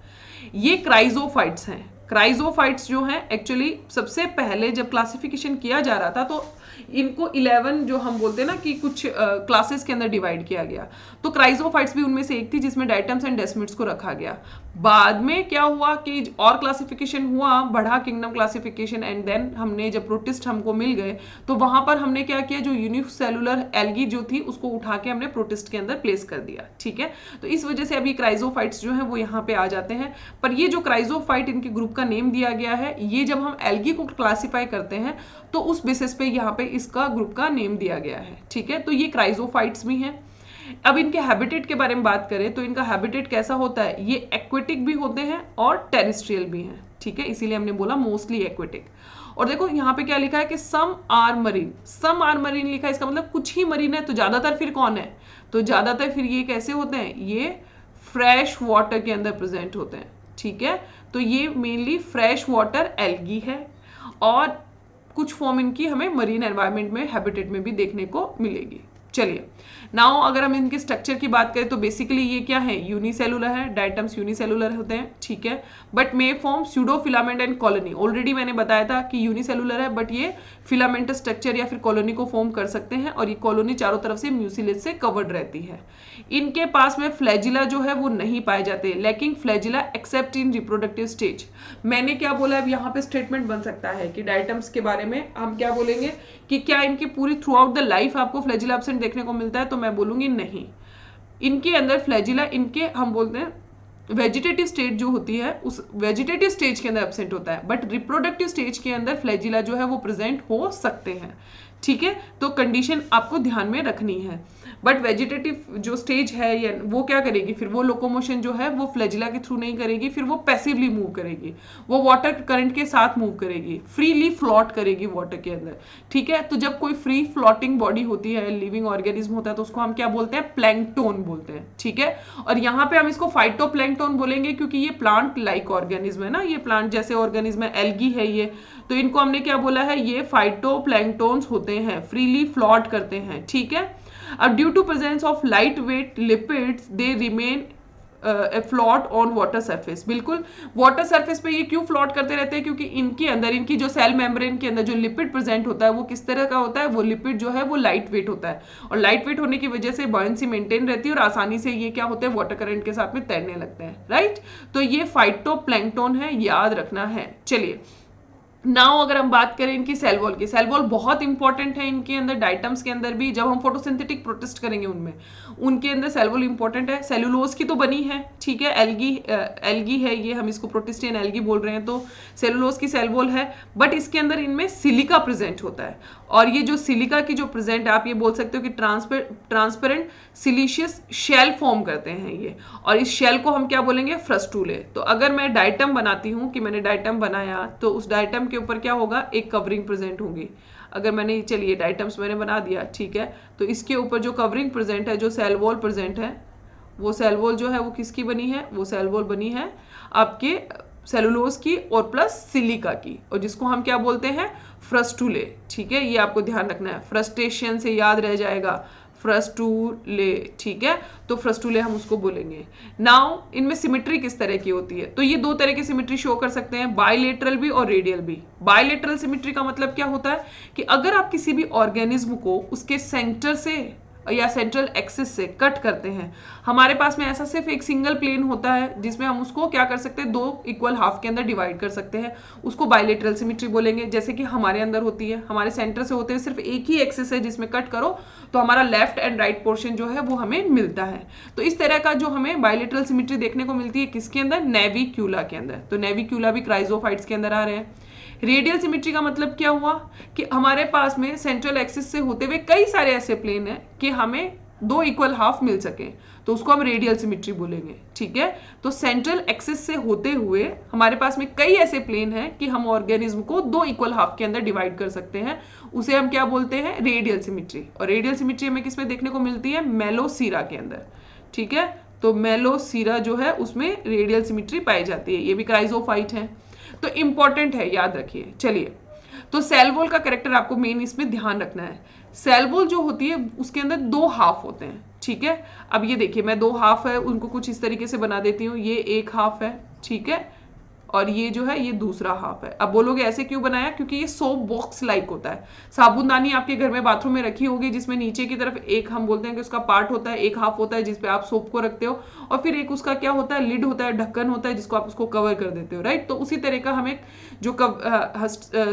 ये क्राइजोफाइट्स हैं। क्राइजोफाइट्स जो हैं एक्चुअली सबसे पहले जब क्लासिफिकेशन किया जा रहा था तो इनको 11 जो हम बोलते हैं ना कि कुछ क्लासेस के अंदर डिवाइड किया गया, तो क्राइजोफाइट्स भी उनमें से एक थी जिसमें डायटम्स एंड डेस्मिड्स को रखा गया। बाद में क्या हुआ कि और क्लासिफिकेशन हुआ, बढ़ा किंगडम क्लासिफिकेशन, एंड देन हमने जब प्रोटिस्ट हमको मिल गए तो वहां पर हमने क्या किया, जो यूनिसेलुलर एल्गी जो थी उसको उठा के हमने प्रोटिस्ट के अंदर प्लेस कर दिया, ठीक है। तो इस वजह से अभी क्राइजोफाइट्स जो है वो यहाँ पे आ जाते हैं। पर ये जो क्राइजोफाइट इनके ग्रुप का नेम दिया गया है, ये जब हम एल्गी को क्लासीफाई करते हैं तो उस बेसिस पे यहाँ पे इसका ग्रुप का नेम दिया गया है, ठीक है। तो ये क्राइजोफाइट्स भी हैं। अब इनके हैबिटेट के बारे में बात करें तो इनका हैबिटेट कैसा होता है, ये एक्वेटिक भी होते हैं और टेरेस्ट्रियल भी हैं, ठीक है, इसीलिए हमने बोला मोस्टली एक्वेटिक। और देखो यहाँ पे क्या लिखा है कि some are marine, some are marine लिखा है, इसका मतलब कुछ ही मरीन है, तो ज्यादातर फिर कौन है, तो ज्यादातर फिर ये कैसे होते हैं, ये फ्रेश वाटर के अंदर प्रेजेंट होते हैं, ठीक है। तो ये मेनली फ्रेश वाटर एल्गी है और कुछ फॉर्म इनकी हमें मरीन एनवायरनमेंट में हैबिटेट में भी देखने को मिलेगी। चलिए नाउ अगर हम इनके स्ट्रक्चर की बात करें तो बेसिकली ये क्या है, यूनिसेलुलर है, डायटम्स यूनिसेलुलर होते हैं, ठीक है, but may form pseudo filament and colony. Already मैंने बताया था कि यूनिसेलुलर है बट ये फिलामेंटस स्ट्रक्चर या फिर कॉलोनी को फॉर्म कर सकते हैं और ये कॉलोनी चारों तरफ से म्यूसिलेज से कवर्ड रहती है। इनके पास में फ्लैजिला जो है वो नहीं पाए जाते, लेकिन फ्लैजिला एक्सेप्ट इन रिप्रोडक्टिव स्टेज। मैंने क्या बोला, अब यहाँ पे स्टेटमेंट बन सकता है कि डायटम्स के बारे में हम क्या बोलेंगे कि क्या इनकी पूरी थ्रू आउट द लाइफ आपको फ्लैजिला एब्सेंट देखने को मिलता है, तो मैं बोलूंगी नहीं। इनके अंदर फ्लैजिला, इनके हम बोलते हैं वेजिटेटिव स्टेज जो होती है उस वेजिटेटिव स्टेज के अंदर एब्सेंट होता है, बट रिप्रोडक्टिव स्टेज के अंदर फ्लैजिला जो है वो प्रेजेंट हो सकते हैं, ठीक है। तो कंडीशन आपको ध्यान में रखनी है। बट वेजिटेटिव जो स्टेज है या वो क्या करेगी, फिर वो लोकोमोशन जो है वो फ्लैजिला के थ्रू नहीं करेगी, फिर वो पैसिवली मूव करेगी, वो वाटर करंट के साथ मूव करेगी, फ्रीली फ्लोट करेगी वाटर के अंदर, ठीक है। तो जब कोई फ्री फ्लोटिंग बॉडी होती है, लिविंग ऑर्गेनिज्म होता है, तो उसको हम क्या बोलते हैं, प्लैंकटोन बोलते हैं, ठीक है। और यहाँ पे हम इसको फाइटोप्लैंकटोन बोलेंगे क्योंकि ये प्लांट लाइक ऑर्गेनिज्म है ना, ये प्लांट जैसे ऑर्गेनिज्म है, एल्गी है ये, तो इनको हमने क्या बोला है, ये फाइटोप्लैंकटोन्स होते हैं, फ्रीली फ्लोट करते हैं, ठीक है। अब due to presence of light weight lipids they remain float on water surface. बिल्कुल वाटर सरफेस पे ये क्यों फ्लोट करते रहते हैं, क्योंकि इनके अंदर, इनकी जो सेल मेम्ब्रेन के अंदर जो लिपिड प्रेजेंट होता है वो किस तरह का होता है, वो लिपिड जो है वो लाइट वेट होता है, और लाइट वेट होने की वजह से बॉयंसी मेंटेन रहती है और आसानी से ये क्या होते हैं, वाटर करंट के साथ में तैरने लगते हैं, राइट। तो ये फाइटोप्लैंकटोन है, याद रखना है। चलिए नाउ अगर हम बात करें इनकी सेल वॉल की, सेल वॉल बहुत इंपॉर्टेंट है इनके अंदर, डायटम्स के अंदर भी, जब हम फोटोसिंथेटिक प्रोटिस्ट करेंगे उनमें, उनके अंदर सेल वॉल इंपॉर्टेंट है। सेलुलोज की तो बनी है, ठीक है, एल्गी है ये, हम इसको प्रोटिस्टियन एल्गी बोल रहे हैं, तो सेलुलोज की सेल वॉल है, बट इसके अंदर इनमें सिलिका प्रेजेंट होता है, और ये जो सिलिका की जो प्रेजेंट, आप ये बोल सकते हो कि ट्रांसपेरेंट सिलिशियस शेल फॉर्म करते हैं ये, और इस शेल को हम क्या बोलेंगे, फ्रस्टूले। तो अगर मैं डायटम बनाती हूँ कि मैंने डायटम बनाया, तो उस डायटम के ऊपर क्या होगा, एक कवरिंग प्रेजेंट होगी। अगर मैंने, चलिए डायटम्स मैंने बना दिया, ठीक है, तो इसके ऊपर जो कवरिंग प्रेजेंट है, जो सेल वॉल प्रेजेंट है, वो सेल वॉल जो है वो किसकी बनी है, वो सेल वॉल बनी है आपके सेलुलोज की और प्लस सिलिका की, और जिसको हम क्या बोलते हैं, फ्रस्टुले। ठीक है, ये आपको ध्यान रखना है, फ्रस्ट्रेशन से याद रह जाएगा, फ्रस्टुले। ठीक है, तो फ्रस्टुले हम उसको बोलेंगे। नाउ इनमें सिमेट्री किस तरह की होती है, तो ये दो तरह की सिमेट्री शो कर सकते हैं, बायलेटरल भी और रेडियल भी। बायलेटरल सिमेट्री का मतलब क्या होता है कि अगर आप किसी भी ऑर्गेनिज्म को उसके सेंटर से या सेंट्रल एक्सिस से कट करते हैं, हमारे पास में ऐसा सिर्फ एक सिंगल प्लेन होता है जिसमें हम उसको क्या कर सकते हैं, दो इक्वल हाफ के अंदर डिवाइड कर सकते हैं, उसको बायलेटरल सिमेट्री बोलेंगे। जैसे कि हमारे अंदर होती है, हमारे सेंटर से होते हैं सिर्फ एक ही एक्सिस है जिसमें कट करो तो हमारा लेफ्ट एंड राइट पोर्शन जो है वो हमें मिलता है। तो इस तरह का जो हमें बायलेटरल सिमेट्री देखने को मिलती है किसके अंदर, नेविक्यूला के अंदर। तो नेविक्यूला भी क्राइजोफाइट्स के अंदर आ रहे हैं। रेडियल सिमेट्री का मतलब क्या हुआ कि हमारे पास में सेंट्रल एक्सिस से होते हुए कई सारे ऐसे प्लेन हैं कि हमें दो इक्वल हाफ मिल सके, तो उसको हम रेडियल सिमेट्री बोलेंगे। ठीक है, तो सेंट्रल एक्सिस से होते हुए हमारे पास में कई ऐसे प्लेन हैं कि हम ऑर्गेनिज्म को दो इक्वल हाफ के अंदर डिवाइड कर सकते हैं, उसे हम क्या बोलते हैं, रेडियल सिमेट्री। और रेडियल सिमेट्री हमें किसमें देखने को मिलती है, मेलोसीरा के अंदर। ठीक है, तो मेलोसीरा जो है उसमें रेडियल सिमेट्री पाई जाती है, ये भी क्राइजोफाइट है, तो इंपॉर्टेंट है, याद रखिए। चलिए, तो सेल वॉल का कैरेक्टर आपको मेन इसमें ध्यान रखना है। सेल वॉल जो होती है उसके अंदर दो हाफ होते हैं। ठीक है, अब ये देखिए, मैं दो हाफ है उनको कुछ इस तरीके से बना देती हूँ, ये एक हाफ है, ठीक है, और ये जो है ये दूसरा हाफ है। अब बोलोगे ऐसे क्यों बनाया, क्योंकि ये सोप बॉक्स लाइक होता है। साबुनदानी आपके घर में बाथरूम में रखी होगी जिसमें नीचे की तरफ एक, हम बोलते हैं कि उसका पार्ट होता है, एक हाफ होता है जिसपे आप सोप को रखते हो, और फिर एक उसका क्या होता है, लिड होता है, ढक्कन होता है जिसको आप उसको कवर कर देते हो, राइट। तो उसी तरह का हमें जो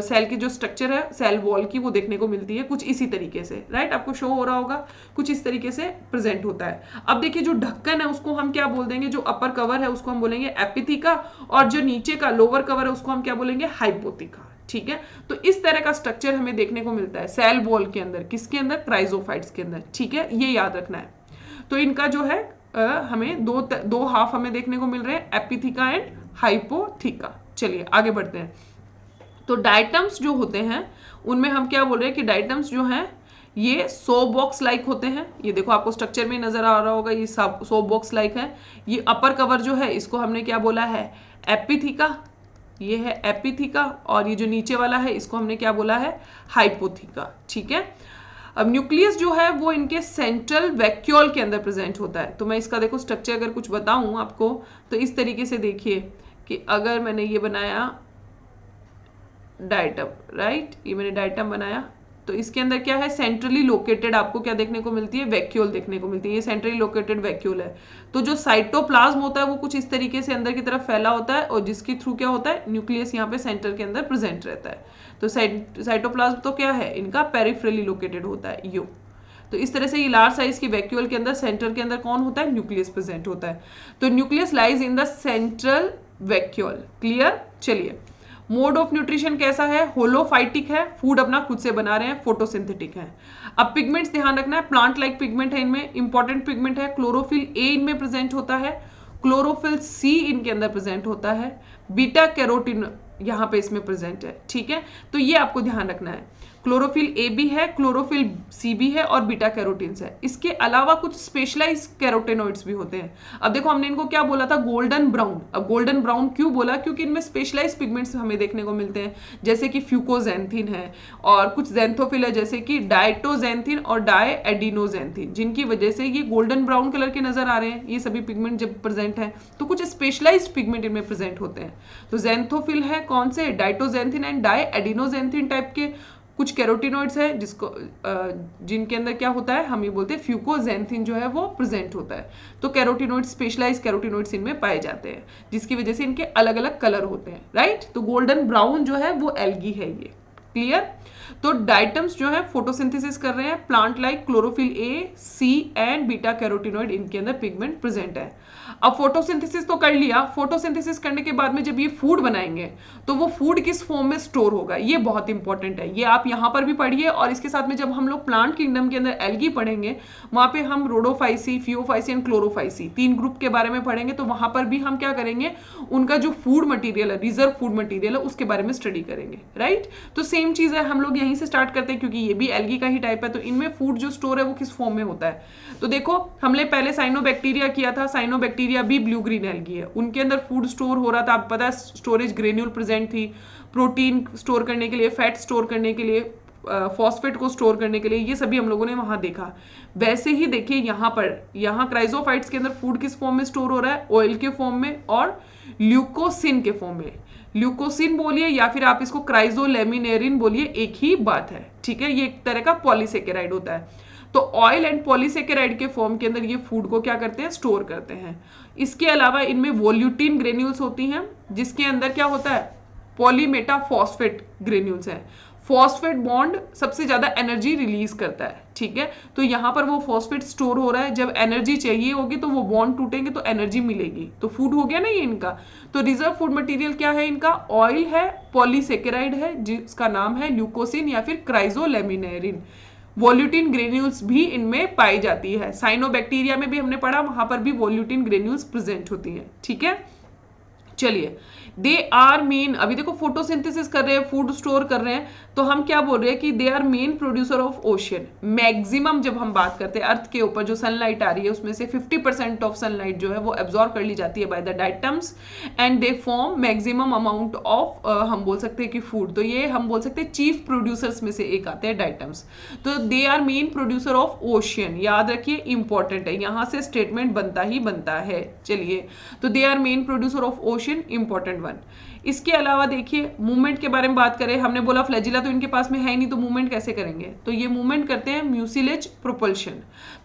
सेल की जो स्ट्रक्चर है सेल वॉल की वो देखने को मिलती है कुछ इसी तरीके से, राइट। आपको शो हो रहा होगा, कुछ इस तरीके से प्रेजेंट होता है। अब देखिए, जो ढक्कन है उसको हम क्या बोल देंगे, जो अपर कवर है उसको हम बोलेंगे एपिथीका, और जो नीचे का लोअर कवर है उसको हम क्या बोलेंगे, हाइपोथीका। ठीक है, तो इस तरह का स्ट्रक्चर हमें देखने को मिलता है सेल वॉल के अंदर, किसके अंदर, क्राइजोफाइट्स के अंदर। ठीक है, ये याद रखना है। तो इनका जो है हमें दो हाफ हमें देखने को मिल रहे हैं, एपिथीका एंड हाइपोथीका। चलिए आगे बढ़ते हैं। तो डायटम्स जो होते हैं उनमें हम क्या बोल रहे हैं कि डायटम्स जो हैं ये सोप बॉक्स लाइक होते हैं। ये देखो आपको स्ट्रक्चर में नजर आ रहा होगा, ये सोप बॉक्स लाइक है। ये अपर कवर जो है इसको हमने क्या बोला है, एपिथीका, ये है एपिथीका, और ये जो नीचे वाला है इसको हमने क्या बोला है, हाइपोथीका। ठीक है, अब न्यूक्लियस जो है वो इनके सेंट्रल वैक्यूल के अंदर प्रेजेंट होता है। तो मैं इसका देखो स्ट्रक्चर अगर कुछ बताऊं आपको तो इस तरीके से देखिए कि अगर मैंने ये बनाया डायटम, राइट, ये मैंने डायटम बनाया, तो इसके अंदर क्या है, सेंट्रली लोकेटेड आपको क्या देखने को मिलती है, वैक्यूल देखने को मिलती है। ये सेंट्रली लोकेटेड वैक्यूल है। तो जो साइटोप्लाज्म होता है वो कुछ इस तरीके से अंदर की तरफ फैला होता है, और जिसके थ्रू क्या होता है, न्यूक्लियस यहाँ पे सेंटर के अंदर प्रेजेंट रहता है। तो साइटोप्लाज्म तो क्या है, इनका पेरिफेरली लोकेटेड होता है, यो। तो इस तरह से ये लार्ज साइज की वैक्यूल के अंदर सेंटर के अंदर कौन होता है, न्यूक्लियस प्रेजेंट होता है। तो nucleus lies in the central vacuole. Clear. चलिए, मोड ऑफ न्यूट्रिशन कैसा है, होलोफाइटिक है, फूड अपना खुद से बना रहे हैं, फोटोसिंथेटिक है। अब पिगमेंट्स ध्यान रखना है, प्लांट लाइक पिगमेंट है इनमें, इंपॉर्टेंट पिगमेंट है। क्लोरोफिल ए इनमें प्रेजेंट होता है, क्लोरोफिल सी इनके अंदर प्रेजेंट होता है, बीटा कैरोटीन यहाँ पे इसमें प्रेजेंट है। ठीक है, तो ये आपको ध्यान रखना है, क्लोरोफिल ए भी है, क्लोरोफिल सी भी है, और बीटा कैरोटीन्स है। इसके अलावा कुछ स्पेशलाइज कैरोटेनॉइड्स भी होते हैं। अब देखो हमने इनको क्या बोला था, गोल्डन ब्राउन। अब गोल्डन ब्राउन क्यों बोला, क्योंकि इनमें स्पेशलाइज पिगमेंट्स हमें देखने को मिलते हैं, जैसे कि फ्यूकोजेंथिन है, और कुछ जेंथोफिल है जैसे कि डायटोजेंथिन और डायएडिनोजेंथिन, जिनकी वजह से ये गोल्डन ब्राउन कलर के नजर आ रहे हैं। ये सभी पिगमेंट जब प्रेजेंट है तो कुछ स्पेशलाइज्ड पिगमेंट इनमें प्रेजेंट होते हैं। तो जेंथोफिल है कौन से, डायटोजेंथिन एंड डायएडिनोजेंथिन टाइप के कुछ कैरोटिनॉइड्स हैं जिसको जिनके अंदर क्या होता है, हम ये बोलते हैं फ्यूकोजेंथिन जो है वो प्रेजेंट होता है। तो कैरोटिनॉइड्स, स्पेशलाइज्ड कैरोटिनॉइड्स इनमें पाए जाते हैं, जिसकी वजह से इनके अलग अलग कलर होते हैं, राइट। तो गोल्डन ब्राउन जो है वो एल्गी है ये। क्लियर। तो डाइटम्स जो है फोटोसिंथेसिस कर रहे हैं, plant like chlorophyll a, c and beta carotenoid इनके अंदर पिगमेंट प्रेजेंट है। अब फोटोसिंथेसिस तो कर लिया, फोटोसिंथेसिस करने के बाद में जब ये फूड बनाएंगे तो वो फूड किस फॉर्म में स्टोर होगा, ये बहुत इंपॉर्टेंट है। ये आप यहाँ पर भी पढ़िए, और इसके साथ में जब हम लोग प्लांट किंगडम के अंदर एल्गी पढ़ेंगे वहां पे हम Rhodophyceae, Phaeophyceae and Chlorophyceae 3 group के बारे में पढ़ेंगे। तो वहां पर भी हम क्या करेंगे, उनका जो फूड मटीरियल है, रिजर्व फूड मटीरियल है, उसके बारे में स्टडी करेंगे, राइट। तो सेम चीज है, हम लोग लोग यहीं से स्टार्ट करते हैं क्योंकि ये भी एल्गी का ही टाइप है। तो इनमें फूड जो स्टोर है वो किस फॉर्म में होता है? तो देखो हमने पहले साइनोबैक्टीरिया किया था, साइनोबैक्टीरिया भी ब्लू ग्रीन एल्गी है, उनके अंदर फूड स्टोर हो रहा था। आपको पता है स्टोरेज ग्रेन्यूल प्रेजेंट थी, प्रोटीन स्टोर करने के लिए, फैट स्टोर करने के लिए, फॉस्फेट को स्टोर करने के लिए, ये सभी हम लोगों ने वहां देखा। वैसे ही देखिए यहाँ पर, यहाँ क्राइजोफाइट्स के अंदर फूड किस फॉर्म में स्टोर हो रहा है? ऑयल के फॉर्म में और ल्यूकोसिन के फॉर्म में। ल्यूकोसिन बोलिए या फिर आप इसको क्राइजोलेमिनेरिन बोलिए, एक ही बात है, ठीक है। ये एक तरह का पॉलीसेकेराइड होता है। तो ऑयल एंड पॉलीसेकेराइड के फॉर्म के अंदर ये फूड को क्या करते हैं? स्टोर करते हैं। इसके अलावा इनमें वोल्यूटिन ग्रेन्यूल्स होती हैं, जिसके अंदर क्या होता है? पॉलीमेटाफॉस्फेट ग्रेन्यूल्स हैं। फॉस्फेट बॉन्ड सबसे ज्यादा एनर्जी रिलीज करता है, ठीक है। तो यहाँ पर वो फॉस्फेट स्टोर हो रहा है, जब एनर्जी चाहिए होगी तो वो बॉन्ड टूटेंगे तो एनर्जी मिलेगी, तो फूड हो गया ना ये इनका। तो रिजर्व फूड मटेरियल क्या है इनका? ऑयल है, पॉलीसेकेराइड है जिसका नाम है ल्यूकोसिन या फिर क्राइजोलेमिनेरिन। वोल्यूटिन ग्रेन्यूल्स भी इनमें पाई जाती है। साइनोबैक्टीरिया में भी हमने पढ़ा, वहां पर भी वोल्यूटिन ग्रेन्यूल्स प्रेजेंट होती है, ठीक है। चलिए, दे आर मेन, अभी देखो फोटोसिंथेसिस कर रहे हैं, फूड स्टोर कर रहे हैं, तो हम क्या बोल रहे हैं कि they are main producer of ocean. Maximum जब हम बात करते हैं अर्थ के ऊपर जो सनलाइट आ रही है उसमें से 50% ऑफ सनलाइट जो है वो एब्जॉर्ब कर ली जाती है by the diatoms and they form maximum amount of, हम बोल सकते हैं कि फूड। तो ये हम बोल सकते हैं चीफ प्रोड्यूसर्स में से एक आते हैं डाइटम्स। तो they are main producer of ocean, याद रखिए इंपॉर्टेंट है, यहां से स्टेटमेंट बनता ही बनता है। चलिए, तो they are main producer of ocean, important one. इसके अलावा देखिए मूवमेंट के बारे में बात करें, हमने बोला फ्लैजिला तो इनके पास में है ही नहीं, तो मूवमेंट कैसे करेंगे? तो ये मूवमेंट करते हैं म्यूसिलेज प्रोपल्शन।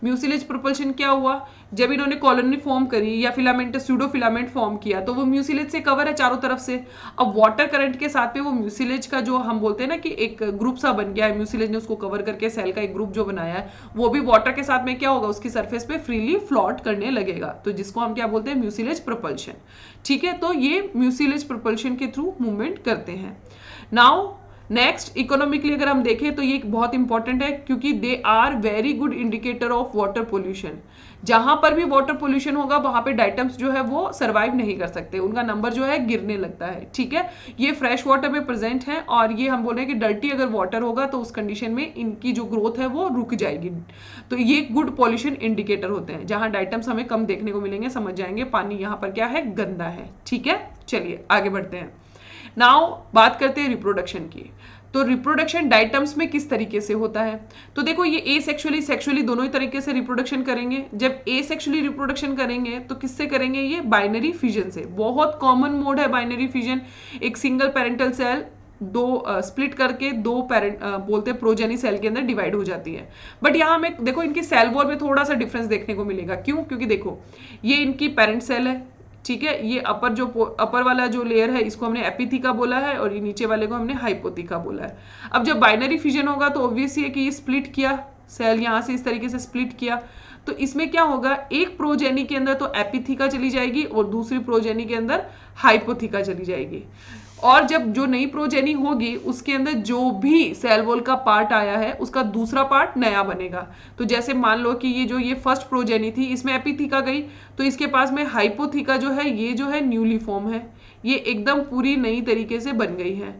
म्यूसिलेज प्रोपल्शन क्या हुआ? जब इन्होंने कॉलोनी फॉर्म करी या फिलामेंट स्यूडो फिलामेंट फॉर्म किया तो वो म्यूसिलेज से कवर है चारों तरफ से। अब वाटर करंट के साथ में वो म्यूसिलेज का जो हम बोलते हैं ना कि एक ग्रुप सा बन गया है, म्यूसिलेज ने उसको कवर करके सेल का एक ग्रुप जो बनाया है वो भी वाटर के साथ में क्या होगा? उसकी सरफेस पे फ्रीली फ्लोट करने लगेगा, तो जिसको हम क्या बोलते हैं? म्यूसिलेज प्रोपल्शन, ठीक है। तो ये म्यूसिलेज प्रोपल्शन के थ्रू मूवमेंट करते हैं। नाउ नेक्स्ट, इकोनॉमिकली अगर हम देखें तो ये बहुत इंपॉर्टेंट है क्योंकि they are very good indicator of water pollution. जहां पर भी वाटर पोल्यूशन होगा वहां पे डाइटम्स जो है वो सर्वाइव नहीं कर सकते, उनका नंबर जो है गिरने लगता है, ठीक है। ये फ्रेश वाटर में प्रेजेंट है और ये हम बोल रहे हैं कि डर्टी अगर वाटर होगा तो उस कंडीशन में इनकी जो ग्रोथ है वो रुक जाएगी। तो ये गुड पॉल्यूशन इंडिकेटर होते हैं। जहां डाइटम्स हमें कम देखने को मिलेंगे समझ जाएंगे पानी यहाँ पर क्या है? गंदा है, ठीक है। चलिए आगे बढ़ते हैं। नाउ बात करते हैं रिप्रोडक्शन की। तो रिप्रोडक्शन डाइटम्स में किस तरीके से होता है? तो देखो ये एसेक्सुअली सेक्सुअली दोनों ही तरीके से रिप्रोडक्शन करेंगे। जब एसेक्सुअली रिप्रोडक्शन करेंगे तो किससे करेंगे? ये बाइनरी फिजन से। बहुत कॉमन मोड है बाइनरी फिजन। एक सिंगल पेरेंटल सेल दो स्प्लिट करके दो पेरेंट बोलते हैं प्रोजेनी सेल के अंदर डिवाइड हो जाती है। बट यहाँ हमें देखो इनकी सेल वॉल में थोड़ा सा डिफरेंस देखने को मिलेगा। क्यों? क्योंकि देखो ये इनकी पेरेंट सेल है, ठीक है। ये अपर वाला जो लेयर है इसको हमने एपिथीका बोला है और ये नीचे वाले को हमने हाइपोथीका बोला है। अब जब बाइनरी फिजन होगा तो ऑब्वियसली है कि ये स्प्लिट किया सेल, यहाँ से इस तरीके से स्प्लिट किया, तो इसमें क्या होगा? एक प्रोजेनी के अंदर तो एपिथीका चली जाएगी और दूसरी प्रोजेनी के अंदर हाइपोथीका चली जाएगी। और जब जो नई प्रोजेनी होगी उसके अंदर जो भी सेल वॉल का पार्ट आया है उसका दूसरा पार्ट नया बनेगा। तो जैसे मान लो कि ये फर्स्ट प्रोजेनी थी, इसमें एपिथीका गई तो इसके पास में हाइपोथीका जो है ये जो है न्यूली फॉर्म है, ये एकदम पूरी नई तरीके से बन गई है।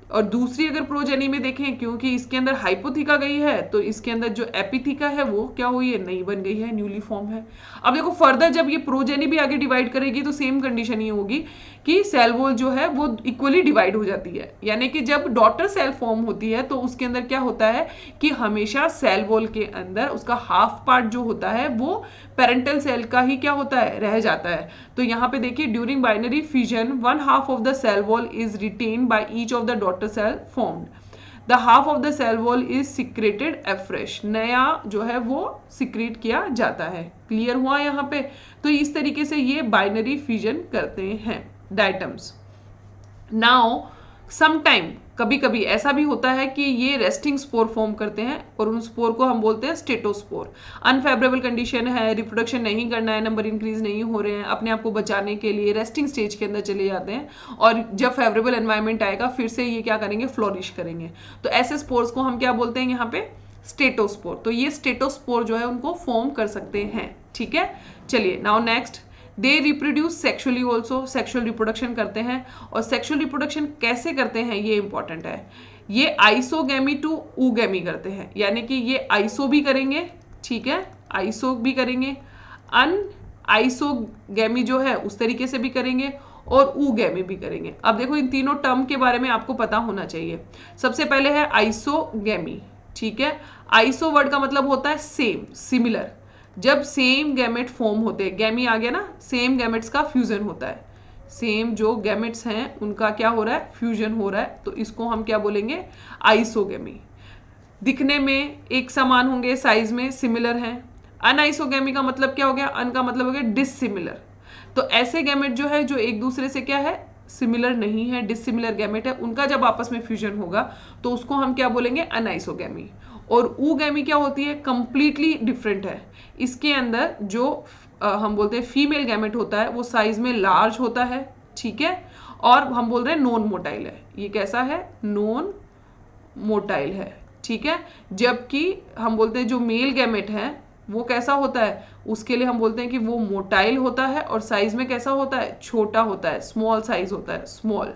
और दूसरी अगर प्रोजेनी में देखें, क्योंकि इसके अंदर हाइपोथीका गई है तो इसके अंदर जो एपिथीका है वो क्या हुई है? नई बन गई है, न्यूली फॉर्म है। अब देखो फर्दर जब ये प्रोजेनी भी आगे डिवाइड करेगी तो सेम कंडीशन ही होगी कि सेल वॉल जो है वो इक्वली डिवाइड हो जाती है। यानी कि जब डॉटर सेल फॉर्म होती है तो उसके अंदर क्या होता है कि हमेशा सेल वॉल के अंदर उसका हाफ पार्ट जो होता है वो पेरेंटल सेल का ही क्या होता है? रह जाता है। तो यहाँ पे देखिए during binary fission 1/2 of the cell wall is retain by each of the daughter cell formed. The half of the cell wall is secreted afresh, नया जो है वो सिक्रेट किया जाता है। क्लियर हुआ यहाँ पे? तो इस तरीके से ये बाइनरी फिजन करते हैं डाइटम्स। नाउ समटाइम कभी कभी ऐसा भी होता है कि ये रेस्टिंग स्पोर फॉर्म करते हैं और उन स्पोर को हम बोलते हैं स्टेटोस्पोर। अनफेवरेबल कंडीशन है, रिप्रोडक्शन नहीं करना है, नंबर इंक्रीज नहीं हो रहे हैं, अपने आप को बचाने के लिए रेस्टिंग स्टेज के अंदर चले जाते हैं और जब फेवरेबल एनवायरनमेंट आएगा फिर से ये क्या करेंगे? फ्लोरिश करेंगे। तो ऐसे स्पोर्स को हम क्या बोलते हैं यहाँ पे? स्टेटोस्पोर। तो ये स्टेटोस्पोर जो है उनको फॉर्म कर सकते हैं, ठीक है। चलिए now next, they reproduce sexually also, sexual reproduction करते हैं। और सेक्सुअल रिप्रोडक्शन कैसे करते हैं ये इंपॉर्टेंट है। ये आइसोगेमी टू ऊगेमी करते हैं, यानी कि ये आइसो भी करेंगे, ठीक है, आइसो भी करेंगे, अन आइसोगेमी जो है उस तरीके से भी करेंगे, और ऊगेमी भी करेंगे। अब देखो इन तीनों टर्म के बारे में आपको पता होना चाहिए। सबसे पहले है आइसोगेमी, ठीक है। आइसो वर्ड का मतलब होता है सेम, सिमिलर। जब सेम गैमेट फॉर्म होते हैं, गैमी आ गया ना, सेम गैमेट्स का फ्यूजन होता है, सेम जो गैमेट्स हैं उनका क्या हो रहा है, फ्यूजन हो रहा है, तो इसको हम क्या बोलेंगे, आइसोगेमी। दिखने में एक समान होंगे, साइज में सिमिलर हैं। अनआइसोगेमी का मतलब क्या हो गया, अन का मतलब हो गया डिससिमिलर। तो ऐसे गैमेट जो है जो एक दूसरे से क्या है, सिमिलर नहीं है, डिससिमिलर गैमेट है, उनका जब आपस में फ्यूजन होगा तो उसको हम क्या बोलेंगे, अनआइसोगेमी। और ऊगेमी क्या होती है, कंप्लीटली डिफरेंट है। इसके अंदर जो हम बोलते हैं फीमेल गैमेट होता है वो साइज में लार्ज होता है, ठीक है, और हम बोल रहे हैं नॉन मोटाइल है। ये कैसा है, नॉन मोटाइल है, ठीक है। जबकि हम बोलते हैं जो मेल गैमेट है वो कैसा होता है, उसके लिए हम बोलते हैं कि वो मोटाइल होता है और साइज में कैसा होता है, छोटा होता है, स्मॉल साइज होता है, स्मॉल।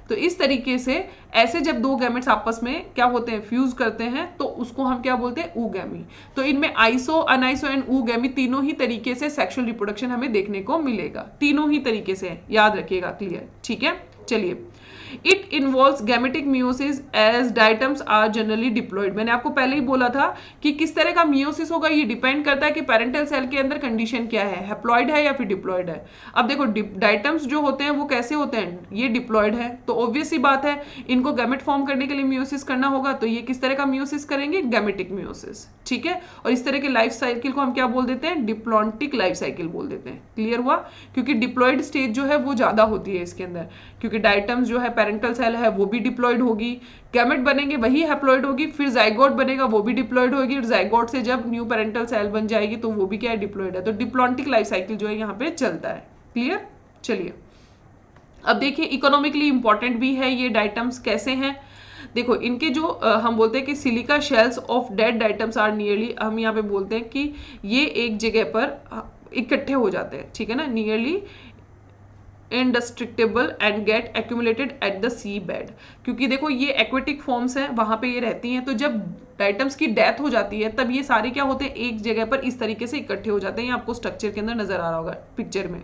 तो इस तरीके से ऐसे जब दो गैमेट्स आपस में क्या होते हैं, फ्यूज करते हैं, तो उसको हम क्या बोलते हैं, ऊगैमी। तो इनमें आइसो, अनआइसो एंड ऊगैमी तीनों ही तरीके से सेक्सुअल रिप्रोडक्शन हमें देखने को मिलेगा, तीनों ही तरीके से, याद रखिएगा, क्लियर, ठीक है। चलिए, it involves gametic meiosis as diatoms are generally diploid. मैंने आपको पहले ही बोला था कि किस तरह का मियोसिस होगा, ये डिपेंड करता है कि पेरेंटल सेल के अंदर कंडीशन क्या है, हैप्लॉइड है या फिर डिप्लॉयड है। अब देखो डायटम्स जो होते हैं वो कैसे होते हैं, ये डिप्लॉयड है, तो ऑब्वियस ही बात है इनको गैमेट फॉर्म करने के लिए मियोसिस करना होगा, तो ये किस तरह का मियोसिस करेंगे, गैमेटिक मियोसिस, ठीक है। और इस तरह के लाइफ साइकिल को हम क्या बोल देते हैं, डिप्लॉन्टिक लाइफ साइकिल बोल देते हैं। क्लियर हुआ, क्योंकि डिप्लॉयड स्टेज जो है वो ज्यादा होती है इसके अंदर, क्योंकि डायटम्स जो है पेरेंटल सेल है वो भी डिप्लॉयड होगी, गैमेट बनेंगे वही हैप्लॉयड होगी, फिर जाइगोट बनेगा वो भी डिप्लॉयड होगी, और जाइगोट से जब न्यू पेरेंटल सेल बन जाएगी तो वो भी क्या है, डिप्लॉयड है। तो डिप्लॉन्टिक लाइफ साइकिल जो है यहाँ पे चलता है। क्लियर, चलिए अब देखिए इकोनॉमिकली इंपॉर्टेंट भी है ये डाइटम्स, कैसे हैं, देखो इनके जो हम बोलते हैं कि silica shells of dead diatoms are nearly, हम यहाँ पे बोलते हैं कि ये एक जगह पर इकट्ठे हो जाते हैं, ठीक है ना, nearly indestructible and get accumulated at the sea bed. क्योंकि देखो ये एक्वेटिक फॉर्म्स हैं, वहां पे ये रहती हैं, तो जब डाइटम्स की डेथ हो जाती है तब ये सारे क्या होते हैं, एक जगह पर इस तरीके से इकट्ठे हो जाते हैं। ये आपको स्ट्रक्चर के अंदर नजर आ रहा होगा पिक्चर में।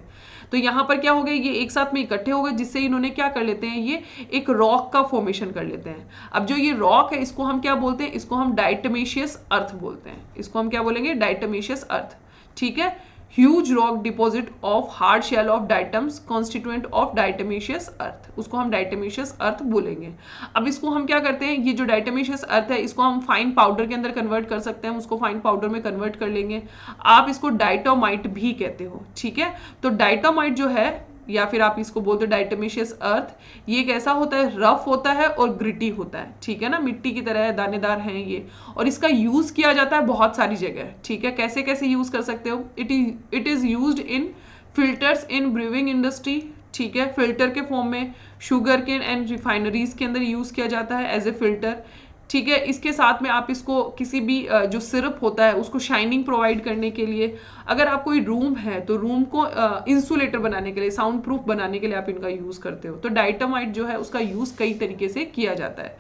तो यहाँ पर क्या हो गया, ये एक साथ में इकट्ठे हो गए, जिससे इन्होंने क्या कर लेते हैं, ये एक रॉक का फॉर्मेशन कर लेते हैं। अब जो ये रॉक है इसको हम क्या बोलते हैं, इसको हम डाइटमेशियस अर्थ बोलते हैं, इसको हम क्या बोलेंगे, डाइटमेशियस अर्थ, ठीक है। Huge rock deposit of hard shell of diatoms constituent of diatomaceous earth, उसको हम डाइटमेशियस अर्थ बोलेंगे। अब इसको हम क्या करते हैं, ये जो डाइटमेशियस अर्थ है इसको हम फाइन पाउडर के अंदर कन्वर्ट कर सकते हैं, उसको फाइन पाउडर में कन्वर्ट कर लेंगे। आप इसको डाइटोमाइट भी कहते हो, ठीक है। तो डाइटोमाइट जो है, या फिर आप इसको बोलते हो डाइटमेशियस अर्थ, ये कैसा होता है, रफ होता है और ग्रिटी होता है, ठीक है ना, मिट्टी की तरह है, दानेदार है ये, और इसका यूज किया जाता है बहुत सारी जगह, ठीक है। कैसे कैसे यूज कर सकते हो, it is used in filters in brewing industry, ठीक है, फिल्टर के फॉर्म में, शुगर केन एंड रिफाइनरीज के अंदर यूज किया जाता है एज ए फिल्टर, ठीक है। इसके साथ में आप इसको किसी भी जो सिरप होता है उसको शाइनिंग प्रोवाइड करने के लिए, अगर आप कोई रूम है तो रूम को इंसुलेटर बनाने के लिए, साउंड प्रूफ बनाने के लिए आप इनका यूज करते हो। तो डाइटोमाइट जो है उसका यूज कई तरीके से किया जाता है।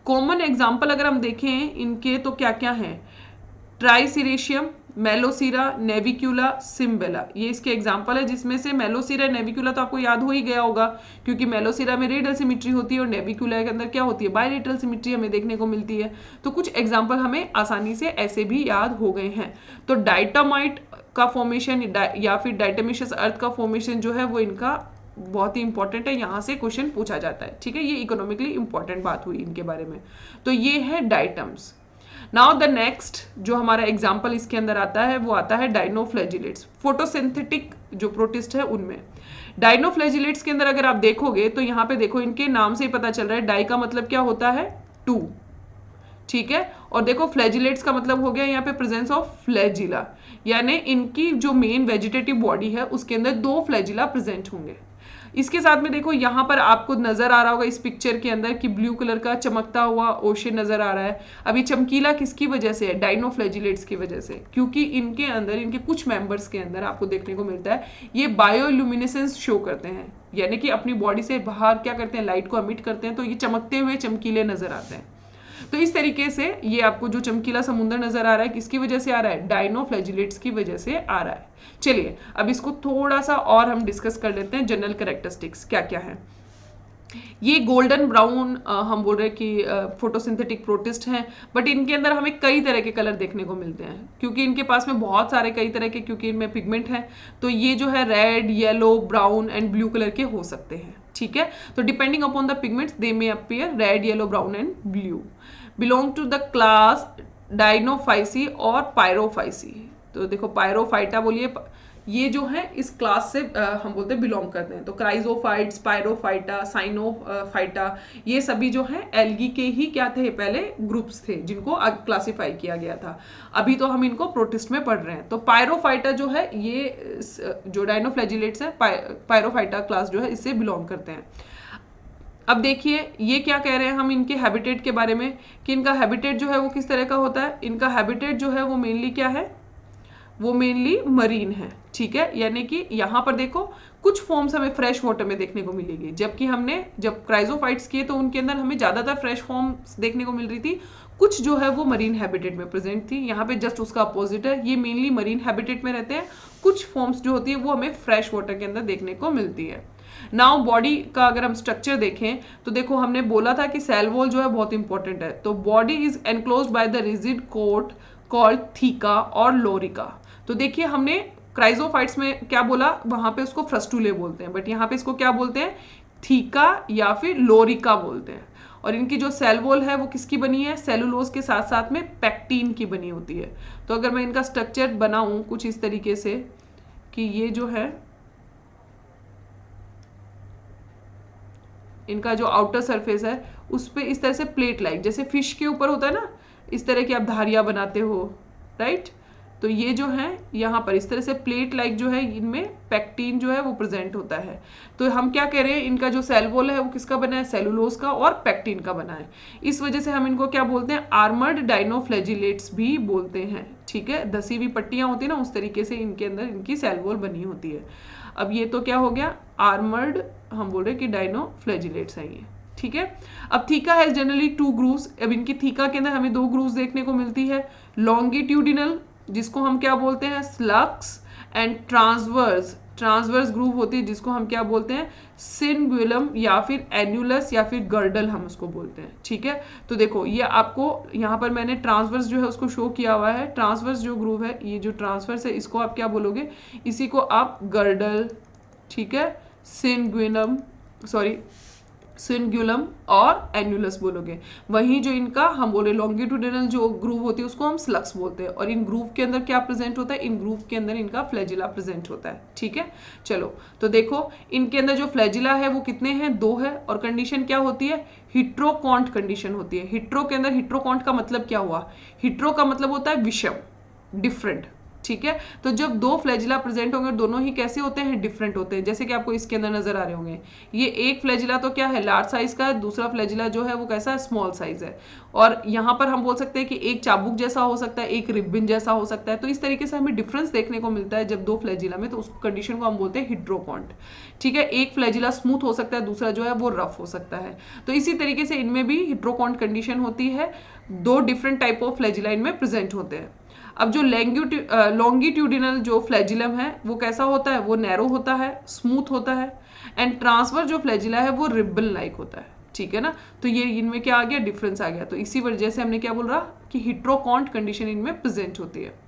कॉमन एग्जाम्पल अगर हम देखें इनके तो क्या क्या है, ट्राइसिरेशियम, मेलोसीरा, नेविक्यूला, सिम्बेला, ये इसके एग्जाम्पल है, जिसमें से मेलोसीरा, नेविक्यूला तो आपको याद हो ही गया होगा, क्योंकि मेलोसीरा में रेडियल सिमिट्री होती है और नेविक्यूला के अंदर क्या होती है, बायलेटरल सिमिट्री हमें देखने को मिलती है। तो कुछ एग्जाम्पल हमें आसानी से ऐसे भी याद हो गए हैं। तो डाइटोमाइट का फॉर्मेशन या फिर डाइटमेशियस अर्थ का फॉर्मेशन जो है वो इनका बहुत ही इंपॉर्टेंट है, यहाँ से क्वेश्चन पूछा जाता है, ठीक है। ये इकोनॉमिकली इंपॉर्टेंट बात हुई इनके बारे में। तो ये है डाइटम्स। नाउ द नेक्स्ट जो हमारा एग्जाम्पल इसके अंदर आता है वो आता है डाइनोफ्लैजिलेट्स, फोटोसिंथेटिक जो प्रोटिस्ट है उनमें। डाइनोफ्लैजिलेट्स के अंदर अगर आप देखोगे तो यहाँ पे देखो इनके नाम से ही पता चल रहा है, डाई का मतलब क्या होता है, 2, ठीक है। और देखो फ्लैजिलेट्स का मतलब हो गया यहाँ पे प्रेजेंस ऑफ फ्लैजिला, यानी इनकी जो मेन वेजिटेटिव बॉडी है उसके अंदर 2 फ्लैजिला प्रेजेंट होंगे। इसके साथ में देखो यहाँ पर आपको नजर आ रहा होगा इस पिक्चर के अंदर कि ब्लू कलर का चमकता हुआ ओशन नजर आ रहा है। अब ये चमकीला किसकी वजह से है? डायनोफ्लैजिलेट्स की वजह से, क्योंकि इनके अंदर, इनके कुछ मेंबर्स के अंदर आपको देखने को मिलता है ये बायोल्यूमिनेसेंस शो करते हैं, यानी कि अपनी बॉडी से बाहर क्या करते हैं, लाइट को अमिट करते हैं, तो ये चमकते हुए चमकीले नजर आते हैं। तो इस तरीके से ये आपको जो चमकीला समुद्र नजर आ रहा है किसकी वजह से आ रहा है? डायनोफ्लैजिलेट्स की वजह से आ रहा है। चलिए अब इसको थोड़ा सा और हम डिस्कस कर लेते हैं, जनरल कैरेक्टरिस्टिक्स क्या क्या है। ये गोल्डन ब्राउन हम बोल रहे हैं कि फोटोसिंथेटिक प्रोटिस्ट हैं, बट इनके अंदर हमें कई तरह के कलर देखने को मिलते हैं, क्योंकि इनके पास में बहुत सारे कई तरह के, क्योंकि इनमें पिगमेंट है, तो ये जो है red, yellow, brown and blue colour के हो सकते हैं। ठीक है, तो depending upon the pigments they may appear red, yellow, brown and blue. Belong to the class dinophyceae और पायरोफाइसी। तो देखो पायरोफाइटा बोलिए, ये जो है इस क्लास से हम बोलते हैं बिलोंग करते हैं। तो क्राइजोफाइट्स, पायरोफाइटा, साइनोफाइटा, ये सभी जो है एल्गी के ही क्या थे, पहले ग्रुप्स थे जिनको क्लासिफाई किया गया था। अभी तो हम इनको प्रोटिस्ट में पढ़ रहे हैं। तो पायरोफाइटा जो है ये जो डायनोफ्लैजिलेट्स है, पायरोफाइटा क्लास जो है इससे बिलोंग करते हैं। अब देखिए ये क्या कह रहे हैं हम इनके हैबिटेट के बारे में, कि इनका हैबिटेट जो है वो किस तरह का होता है। इनका हैबिटेट जो है वो मेनली क्या है, वो मेनली मरीन है। ठीक है, यानी कि यहाँ पर देखो कुछ फॉर्म्स हमें फ्रेश वाटर में देखने को मिलेगी, जबकि हमने जब क्राइजोफाइट्स किए तो उनके अंदर हमें ज्यादातर फ्रेश फॉर्म्स देखने को मिल रही थी, कुछ जो है वो मरीन हैबिटेट में प्रेजेंट थी। यहाँ पे जस्ट उसका अपोजिट है, ये मेनली मरीन हैबिटेट में रहते हैं, कुछ फॉर्म्स जो होती है वो हमें फ्रेश वाटर के अंदर देखने को मिलती है। नाउ बॉडी का अगर हम स्ट्रक्चर देखें तो देखो हमने बोला था कि सेल वॉल जो है बहुत इंपॉर्टेंट है। तो body is enclosed by the rigid coat called theca और लोरिका। तो देखिए हमने क्राइजोफाइट्स में क्या बोला, वहां पे उसको फ्रस्टुले बोलते हैं, बट यहाँ पे इसको क्या बोलते हैं, थीका या फिर लोरिका बोलते हैं। और इनकी जो सेल वॉल है वो किसकी बनी है, सेलुलोज के साथ साथ में पैक्टीन की बनी होती है। तो अगर मैं इनका स्ट्रक्चर बनाऊं कुछ इस तरीके से कि ये जो है इनका जो आउटर सरफेस है उस पे इस तरह से प्लेट लाइक, जैसे फिश के ऊपर होता है ना, इस तरह की आप धारियां बनाते हो, राइट। तो ये जो है यहाँ पर इस तरह से प्लेट लाइक जो है, इनमें पैक्टीन जो है वो प्रेजेंट होता है। तो हम क्या कह रहे हैं, इनका जो सेल वॉल है वो किसका बना है, सेलुलोज का और पैक्टीन का बना है। इस वजह से हम इनको क्या बोलते हैं, आर्मर्ड डायनोफ्लैजिलेट्स भी बोलते हैं। ठीक है, धसी हुई पट्टियां होती है ना, उस तरीके से इनके अंदर इनकी सेल वॉल बनी होती है। अब ये तो क्या हो गया, आर्मर्ड, हम बोल रहे हैं कि डायनोफ्लैजिलेट्स है ये। ठीक है, अब थीका हैज जनरली 2 ग्रूव्स। अब इनकी थीका के अंदर हमें 2 ग्रूव्स देखने को मिलती है, लॉन्गिट्यूडिनल जिसको हम क्या बोलते हैं स्लक्स, एंड ट्रांसवर्स ग्रूव होती है जिसको हम क्या बोलते हैं सिनगुलम या फिर एन्युलस या फिर गर्डल हम उसको बोलते हैं। ठीक है, तो देखो ये आपको यहाँ पर मैंने ट्रांसवर्स जो है उसको शो किया हुआ है। ट्रांसवर्स जो ग्रूव है, ये जो ट्रांसवर्स है इसको आप क्या बोलोगे, इसी को आप गर्डल, ठीक है, सिनगुलम और एन्युलस बोलोगे। वहीं जो इनका हम बोले लॉन्गिट्यूडिनल जो ग्रूव होती है उसको हम स्लक्स बोलते हैं। और इन ग्रूव के अंदर क्या प्रेजेंट होता है, इन ग्रूव के अंदर इनका फ्लैजिला प्रेजेंट होता है। ठीक है, चलो तो देखो इनके अंदर जो फ्लैजिला है वो कितने हैं, 2 है। और कंडीशन क्या होती है, हिट्रोकॉन्ट कंडीशन होती है। हिट्रो के अंदर, हिट्रोकॉन्ट का मतलब क्या हुआ, हिट्रो का मतलब होता है विषम, डिफरेंट। ठीक है, तो जब 2 फ्लैजिला प्रेजेंट होंगे दोनों ही कैसे होते हैं, डिफरेंट होते हैं। जैसे कि आपको इसके अंदर नजर आ रहे होंगे, ये एक फ्लैजिला तो क्या है लार्ज साइज का है, दूसरा फ्लैजिला जो है वो कैसा है, स्मॉल साइज है। और यहाँ पर हम बोल सकते हैं कि एक चाबुक जैसा हो सकता है, एक रिबन जैसा हो सकता है। तो इस तरीके से हमें डिफरेंस देखने को मिलता है जब 2 फ्लैजिला में, तो उस कंडीशन को हम बोलते हैं हिट्रोकॉन्ट। ठीक है, एक फ्लैजिला स्मूथ हो सकता है, दूसरा जो है वो रफ हो सकता है। तो इसी तरीके से इनमें भी हिट्रोकॉन्ट कंडीशन होती है, 2 डिफरेंट टाइप ऑफ फ्लैजिला इनमें प्रेजेंट होते हैं। अब जो लॉन्गिट्यूडिनल जो फ्लैजिलम है वो कैसा होता है, वो नैरो होता है, स्मूथ होता है। एंड ट्रांसवर्स जो फ्लैजिला है वो रिबन लाइक होता है। ठीक है ना, तो ये इनमें क्या आ गया, डिफरेंस आ गया। तो इसी वजह से हमने क्या बोल रहा कि हिट्रोकॉन्ट कंडीशन इनमें प्रेजेंट होती है।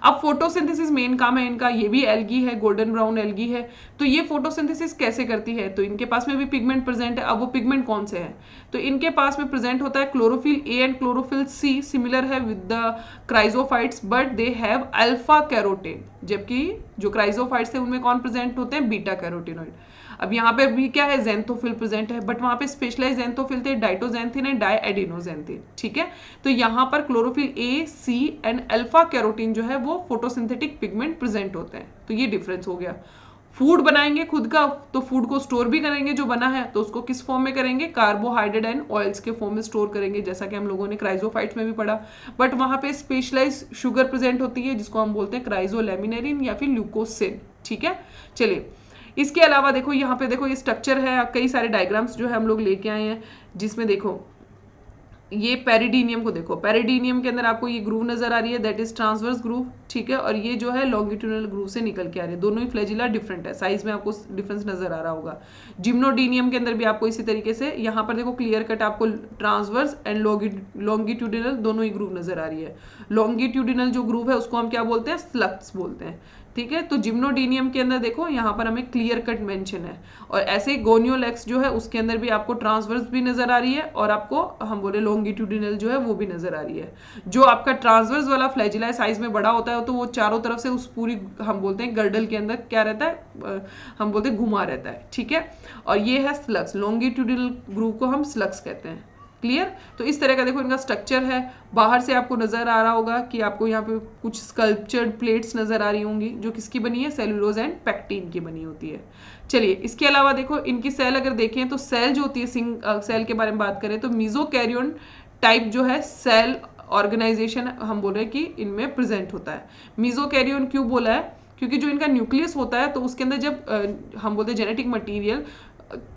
अब फोटोसिंथेसिस मेन काम है इनका, ये भी एल्गी है, गोल्डन ब्राउन एल्गी है। तो ये फोटोसिंथेसिस कैसे करती है, तो इनके पास में भी पिगमेंट प्रेजेंट है। अब वो पिगमेंट कौन से हैं, तो इनके पास में प्रेजेंट होता है chlorophyll a and chlorophyll c, similar है with the chrysophytes but they have alpha carotene. जबकि जो क्राइजोफाइट्स है उनमें कौन प्रेजेंट होते हैं, बीटा कैरोटीनॉइड। अब यहाँ पे भी क्या है, ज़ैंथोफिल प्रेजेंट है, बट वहाँ पे स्पेशलाइज ज़ैंथोफिल थे, डाइटोज़ैंथिन एंड डायएडिनोज़ैंथिन। ठीक है, तो यहाँ पर chlorophyll a, c and alpha carotene जो है वो फोटोसिंथेटिक पिगमेंट प्रेजेंट होते हैं। तो ये डिफरेंस हो गया। फूड बनाएंगे खुद का, तो फूड को स्टोर भी करेंगे जो बना है, तो उसको किस फॉर्म में करेंगे, कार्बोहाइड्रेट एंड ऑयल्स के फॉर्म में स्टोर करेंगे, जैसा कि हम लोगों ने क्राइजोफाइट्स में भी पढ़ा। बट वहां पे स्पेशलाइज शुगर प्रेजेंट होती है जिसको हम बोलते हैं क्राइजोलैमिनेरिन या फिर ल्यूकोसिन। ठीक है, चलिए इसके अलावा देखो यहाँ पे देखो ये स्ट्रक्चर है, कई सारे डायग्राम्स जो है हम लोग लेके आए हैं, जिसमें देखो ये पेरिडीनियम को देखो, पेरिडीनियम के अंदर आपको ये ग्रूव नजर आ रही है, दैट इज ट्रांसवर्स ग्रूव। ठीक है, और ये जो है लॉन्गिट्यूडनल ग्रूव से निकल के आ रही है। दोनों ही फ्लैजिला डिफरेंट है, साइज में आपको डिफरेंस नजर आ रहा होगा। जिम्नोडीनियम के अंदर भी आपको इसी तरीके से यहाँ पर देखो क्लियर कट आपको ट्रांसवर्स एंड लॉन्गिट्यूडिनल दोनों ही ग्रूव नजर आ रही है। लॉन्गिट्यूडिनल जो ग्रूव है उसको हम क्या बोलते हैं, स्लक्स बोलते हैं। ठीक है, तो जिम्नोडीनियम के अंदर देखो यहाँ पर हमें क्लियर कट मेंशन है, और ऐसे गोनियोलेक्स जो है उसके अंदर भी आपको ट्रांसवर्स भी नजर आ रही है, और आपको हम बोले लॉन्गिट्यूडिनल जो है वो भी नजर आ रही है। जो आपका ट्रांसवर्स वाला फ्लैजिला साइज में बड़ा होता है तो वो चारों तरफ से उस पूरी हम बोलते हैं गर्डल के अंदर क्या रहता है, हम बोलते हैं घुमा रहता है। ठीक है, और ये है स्लग्स, लॉन्गिट्यूडिनल ग्रूव को हम स्लग्स कहते हैं। क्लियर, तो इस तरह का देखो इनका स्ट्रक्चर है। बाहर से आपको नजर आ रहा होगा कि आपको यहाँ पे कुछ स्कल्पचर्ड प्लेट्स नजर आ रही होंगी, जो किसकी बनी है, सेलुलोज एंड पैक्टीन की बनी होती है। चलिए इसके अलावा देखो इनकी सेल अगर देखें तो सेल जो होती है, सेल के बारे में बात करें तो मीजोकैरियोन टाइप जो है सेल ऑर्गेनाइजेशन हम बोल रहे हैं कि इनमें प्रेजेंट होता है। मीजोकैरियोन क्यों बोला है, क्योंकि जो इनका न्यूक्लियस होता है तो उसके अंदर जब हम बोलते हैं जेनेटिक मटीरियल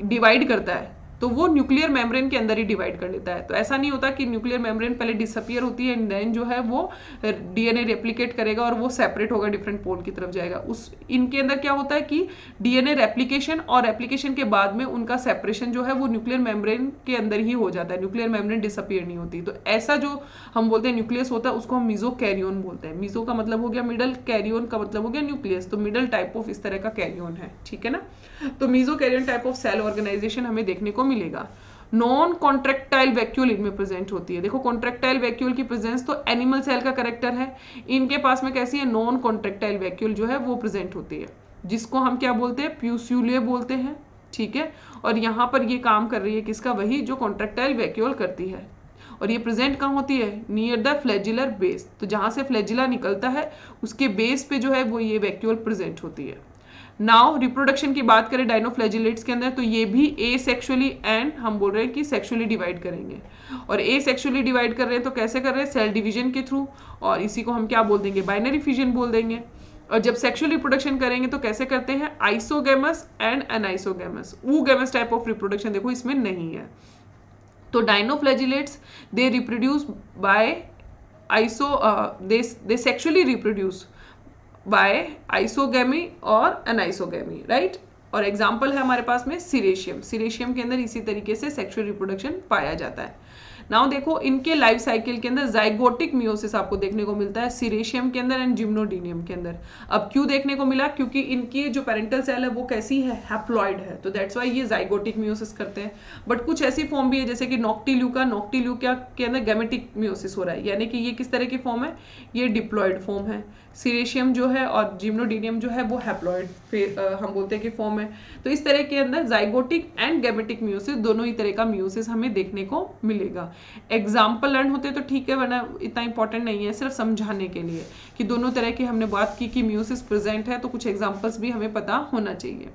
डिवाइड करता है तो वो न्यूक्लियर मेम्ब्रेन के अंदर ही डिवाइड कर लेता है। तो ऐसा नहीं होता कि न्यूक्लियर मेम्ब्रेन पहले डिसअपियर होती है एंड देन जो है वो डीएनए रेप्लिकेट करेगा और वो सेपरेट होगा, डिफरेंट पोल की तरफ जाएगा। उस इनके अंदर क्या होता है कि डीएनए रेप्लिकेशन और रेप्लिकेशन के बाद में उनका सेपरेशन जो है वो न्यूक्लियर मेम्ब्रेन के अंदर ही हो जाता है, न्यूक्लियर मेम्ब्रेन डिसअपियर नहीं होती। तो ऐसा जो हम बोलते हैं न्यूक्लियस होता है उसको हम मीजोकैरियोन बोलते हैं। मीजो का मतलब हो गया मिडल, कैरियोन का मतलब हो गया न्यूक्लियस, तो मिडल टाइप ऑफ इस तरह का कैरियोन है। ठीक है ना, तो मीजोकैरियोन टाइप ऑफ सेल ऑर्गेनाइजेशन हमें देखने को मिलेगा। नॉन कॉन्ट्रेक्टाइल वैक्यूल इनमें प्रेजेंट होती है। देखो कॉन्ट्रेक्टाइल वैक्यूल की प्रेजेंस तो एनिमल सेल का कैरेक्टर है, इनके पास में कैसी है, नॉन कॉन्ट्रेक्टाइल वैक्यूल जो है वो प्रेजेंट होती है, जिसको हम क्या बोलते हैं, प्यूस्यूले बोलते हैं। ठीक है, और यहाँ पर ये काम कर रही है किसका, वही जो कॉन्ट्रेक्टाइल वैक्यूल करती है। और ये प्रेजेंट कहाँ होती है, नियर द फ्लैजिलर बेस, तो जहां से फ्लैजिला निकलता है उसके बेस पे जो है वो ये वैक्यूल प्रेजेंट होती है। नाउ रिप्रोडक्शन की बात करें डायनोफ्लैजिलेट्स के अंदर, तो ये भी ए सेक्सुअली एंड हम बोल रहे हैं कि सेक्सुअली डिवाइड करेंगे। और ए सेक्सुअली डिवाइड कर रहे हैं तो कैसे कर रहे हैं, सेल डिवीजन के थ्रू, और इसी को हम क्या बोल देंगे, बाइनरी फिजन बोल देंगे। और जब सेक्सुअल रिप्रोडक्शन करेंगे तो कैसे करते हैं, isogamous and anisogamous. Oogamous type of reproduction देखो इसमें नहीं है। तो dinoflagellates they reproduce by they sexually reproduce by isogamy और एनाइसोगेमी, राइट। और एग्जाम्पल है हमारे पास में सीरेशियम, सीरेशियम के अंदर इसी तरीके से सेक्सुअल रिप्रोडक्शन पाया जाता है। नाउ देखो इनके लाइफ साइकिल के अंदर जाइगोटिक मियोसिस आपको देखने को मिलता है सीरेशियम के अंदर एंड जिम्नोडीनियम के अंदर। अब क्यों देखने को मिला, क्योंकि इनकी जो पेरेंटल सेल है वो कैसी है, हैप्लॉइड है, तो दैट्स वाई ये जाइगोटिक मियोसिस करते हैं। बट कुछ ऐसी फॉर्म भी है जैसे कि नॉक्टिल्यूका, नॉक्टिल्यूका के अंदर गैमेटिक मियोसिस हो रहा है, यानी कि ये किस तरह की फॉर्म है, ये डिप्लॉइड फॉर्म है। सीरेशियम जो है और जिम्नोडीनियम जो है वो हैप्लॉइड हम बोलते हैं कि फॉर्म है। तो इस तरह के अंदर जाइगोटिक एंड गैमेटिक मियोसिस दोनों ही तरह का मियोसिस हमें देखने को मिलेगा। एग्जाम्पल लर्न होते तो ठीक है, वरना इतना इंपॉर्टेंट नहीं है, सिर्फ समझाने के लिए कि दोनों तरह की हमने बात की कि मियोसिस प्रेजेंट है, तो कुछ एग्जाम्पल्स भी हमें पता होना चाहिए।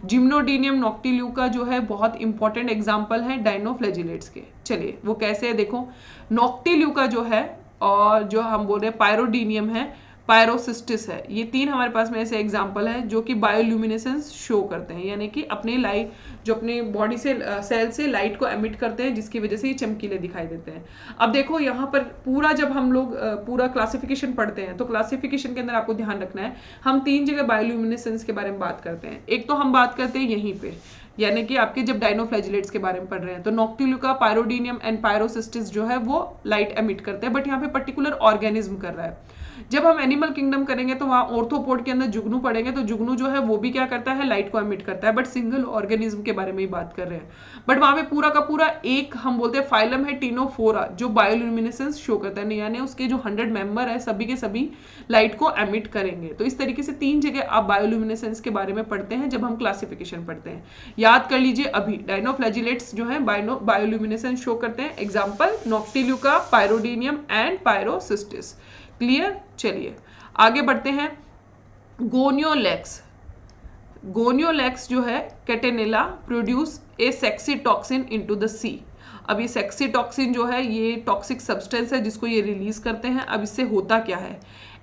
जिम्नोडीनियम नॉक्टिल्यूका जो है बहुत इंपॉर्टेंट एग्जाम्पल है डायनोफ्लैजिलेट्स के। चलिए वो कैसे है देखो, नॉक्टिल्यूका जो है और जो हम बोल रहे हैं पायरोडीनियम है, पायरोसिस्टिस है, ये तीन हमारे पास में ऐसे एग्जाम्पल है जो कि बायोल्यूमिनेसेंस शो करते हैं, यानी कि अपने लाइट जो अपने बॉडी से सेल से लाइट को एमिट करते हैं, जिसकी वजह से ये चमकीले दिखाई देते हैं। अब देखो यहाँ पर पूरा जब हम लोग पूरा क्लासिफिकेशन पढ़ते हैं तो क्लासिफिकेशन के अंदर आपको ध्यान रखना है, हम तीन जगह बायोल्यूमिनेसेंस के बारे में बात करते हैं। एक तो हम बात करते हैं यहीं पे, यानी कि आपके जब डायनोफ्लैजिलेट्स के बारे में पढ़ रहे हैं तो नॉक्टिल्यूका, पायरोडीनियम एंड पायरोसिस्टिस जो है वो लाइट एमिट करते हैं, बट यहाँ पे पर्टिकुलर ऑर्गेनिज्म कर रहा है। जब हम एनिमल किंगडम करेंगे तो वहां ऑर्थोपोड के अंदर जुगनू पढ़ेंगे, तो जुगनू जो है वो भी क्या करता है, लाइट को एमिट करता है, बट सिंगल ऑर्गेनिज्म के बारे में ही बात कर रहे हैं। बट वहां पे पूरा का पूरा एक हम बोलते हैं फाइलम है टिनोफोरा, जो बायोल्यूमिनेसेंस शो करता है, यानी उसके जो 100 मेंबर है सभी के सभी लाइट को एमिट करेंगे। तो इस तरीके से तीन जगह आप बायोल्यूमिनेसेंस के बारे में पढ़ते हैं जब हम क्लासिफिकेशन पढ़ते हैं। याद कर लीजिए, अभी डायनोफ्लैजिलेट्स जो है बायोल्यूमिनेसेंस शो करते हैं, example noctiluca, pyrodinium and pyrocystis. Clear, चलिए आगे बढ़ते हैं। गोनियोलेक्स, गोनियोलैक्स जो है catenella produce a saxitoxin into the sea. अब ये सेक्सी टॉक्सिन जो है ये टॉक्सिक सब्सटेंस है जिसको ये रिलीज करते हैं। अब इससे होता क्या है,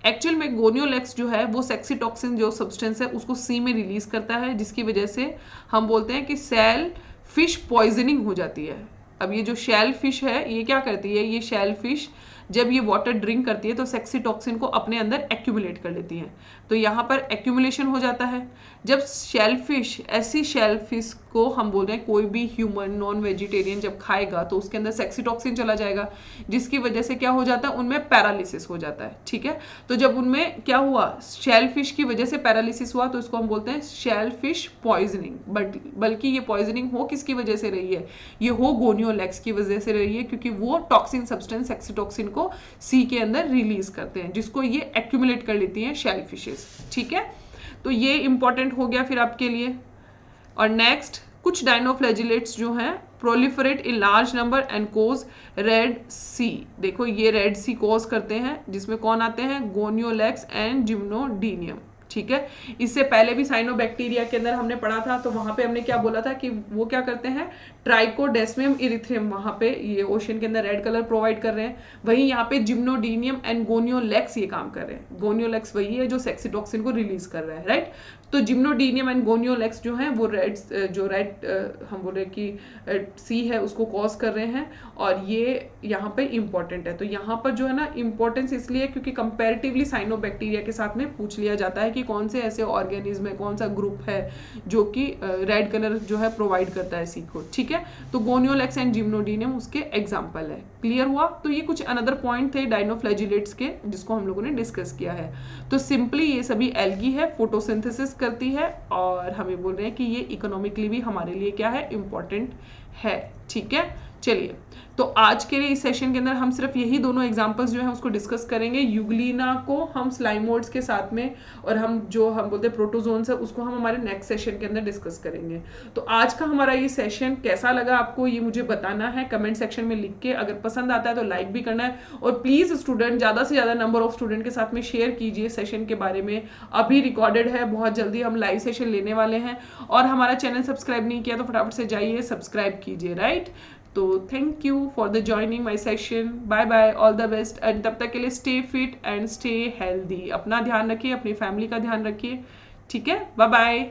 एक्चुअल में गोनियोलैक्स जो है वो सेक्सी टॉक्सिन जो सब्सटेंस है उसको सी में रिलीज करता है, जिसकी वजह से हम बोलते हैं कि सेल फिश पॉइजनिंग हो जाती है। अब ये जो शेल फिश है ये क्या करती है, ये शेल फिश जब ये वाटर ड्रिंक करती है तो सेक्सी टॉक्सिन को अपने अंदर एक्यूमुलेट कर लेती है, तो यहाँ पर एक्यूमुलेशन हो जाता है। जब शेल फिश, ऐसी शेल फिश को हम बोल रहे हैं कोई भी ह्यूमन नॉन वेजिटेरियन जब खाएगा तो उसके अंदर सेक्सी टॉक्सिन चला जाएगा, जिसकी वजह से क्या हो जाता है, उनमें पैरालिसिस हो जाता है। ठीक है, तो जब उनमें क्या हुआ, शेल फिश की वजह से पैरालिसिस हुआ तो इसको हम बोलते हैं शेल फिश पॉइजनिंग। बल्कि ये पॉइजनिंग हो किसकी वजह से रही है, ये हो गोनियोलैक्स की वजह से रही है, क्योंकि वो टॉक्सिन सब्सटेंस सेक्सी टॉक्सिन को सी के अंदर रिलीज करते हैं, जिसको ये एक्यूमुलेट कर लेती हैं शेल फिशेस। ठीक है, तो ये इंपॉर्टेंट हो गया फिर आपके लिए। और नेक्स्ट, कुछ डायनोफ्लैजिलेट्स जो हैं proliferate in large number and cause red sea. देखो ये रेड सी कोज करते हैं, जिसमें कौन आते हैं, गोनियोलैक्स एंड जिम्नोडीनियम। ठीक है, इससे पहले भी साइनोबैक्टीरिया के अंदर हमने पढ़ा था, तो वहां पे हमने क्या बोला था कि वो क्या करते हैं, ट्राइकोडेस्मियम इरिथ्रियम, वहां पे ये ओशन के अंदर रेड कलर प्रोवाइड कर रहे हैं। वहीं यहाँ पे जिम्नोडीनियम एंड गोनियोलैक्स ये काम कर रहे हैं। गोनियोलैक्स वही है जो सेक्सी टॉक्सिन को रिलीज कर रहा है, राइट। तो जिम्नोडीनियम एंड गोनियोलैक्स जो है वो रेड हम बोल रहे हैं कि सी है उसको कॉज कर रहे हैं, और ये यहाँ पे इंपॉर्टेंट है। तो यहाँ पर जो है ना इंपॉर्टेंस इसलिए क्योंकि कंपैरेटिवली साइनोबैक्टीरिया के साथ में पूछ लिया जाता है कि कौन से ऐसे ऑर्गेनिज्म है, कौन सा ग्रुप है जो कि रेड कलर जो है प्रोवाइड करता है सी को। ठीक है, तो गोनियोलैक्स एंड जिम्नोडीनियम उसके एग्जाम्पल है। क्लियर हुआ, तो ये कुछ अनदर पॉइंट थे डायनोफ्लैजिलेट्स के जिसको हम लोगों ने डिस्कस किया है। तो सिंपली ये सभी एल्गी है, फोटोसिंथेसिस करती है, और हमें बोल रहे हैं कि ये इकोनॉमिकली भी हमारे लिए क्या है, इंपॉर्टेंट है। ठीक है, चलिए, तो आज के लिए इस सेशन के अंदर हम सिर्फ यही दोनों एग्जांपल्स जो है उसको डिस्कस करेंगे। यूग्लिना को हम स्लाइमोड्स के साथ में, और हम बोलते हैं प्रोटोजोन्स है उसको हम हमारे नेक्स्ट सेशन के अंदर डिस्कस करेंगे। तो आज का हमारा ये सेशन कैसा लगा आपको, ये मुझे बताना है कमेंट सेक्शन में लिख के। अगर पसंद आता है तो लाइक भी करना है, और प्लीज स्टूडेंट ज्यादा से ज्यादा नंबर ऑफ स्टूडेंट के साथ में शेयर कीजिए सेशन के बारे में। अभी रिकॉर्डेड है, बहुत जल्दी हम लाइव सेशन लेने वाले हैं, और हमारा चैनल सब्सक्राइब नहीं किया तो फटाफट से जाइए सब्सक्राइब कीजिए, राइट। तो thank you for the joining my session, bye bye, all the best, and तब तक के लिए stay fit and stay healthy. अपना ध्यान रखिए, अपनी फैमिली का ध्यान रखिए। ठीक है, बाय बाय।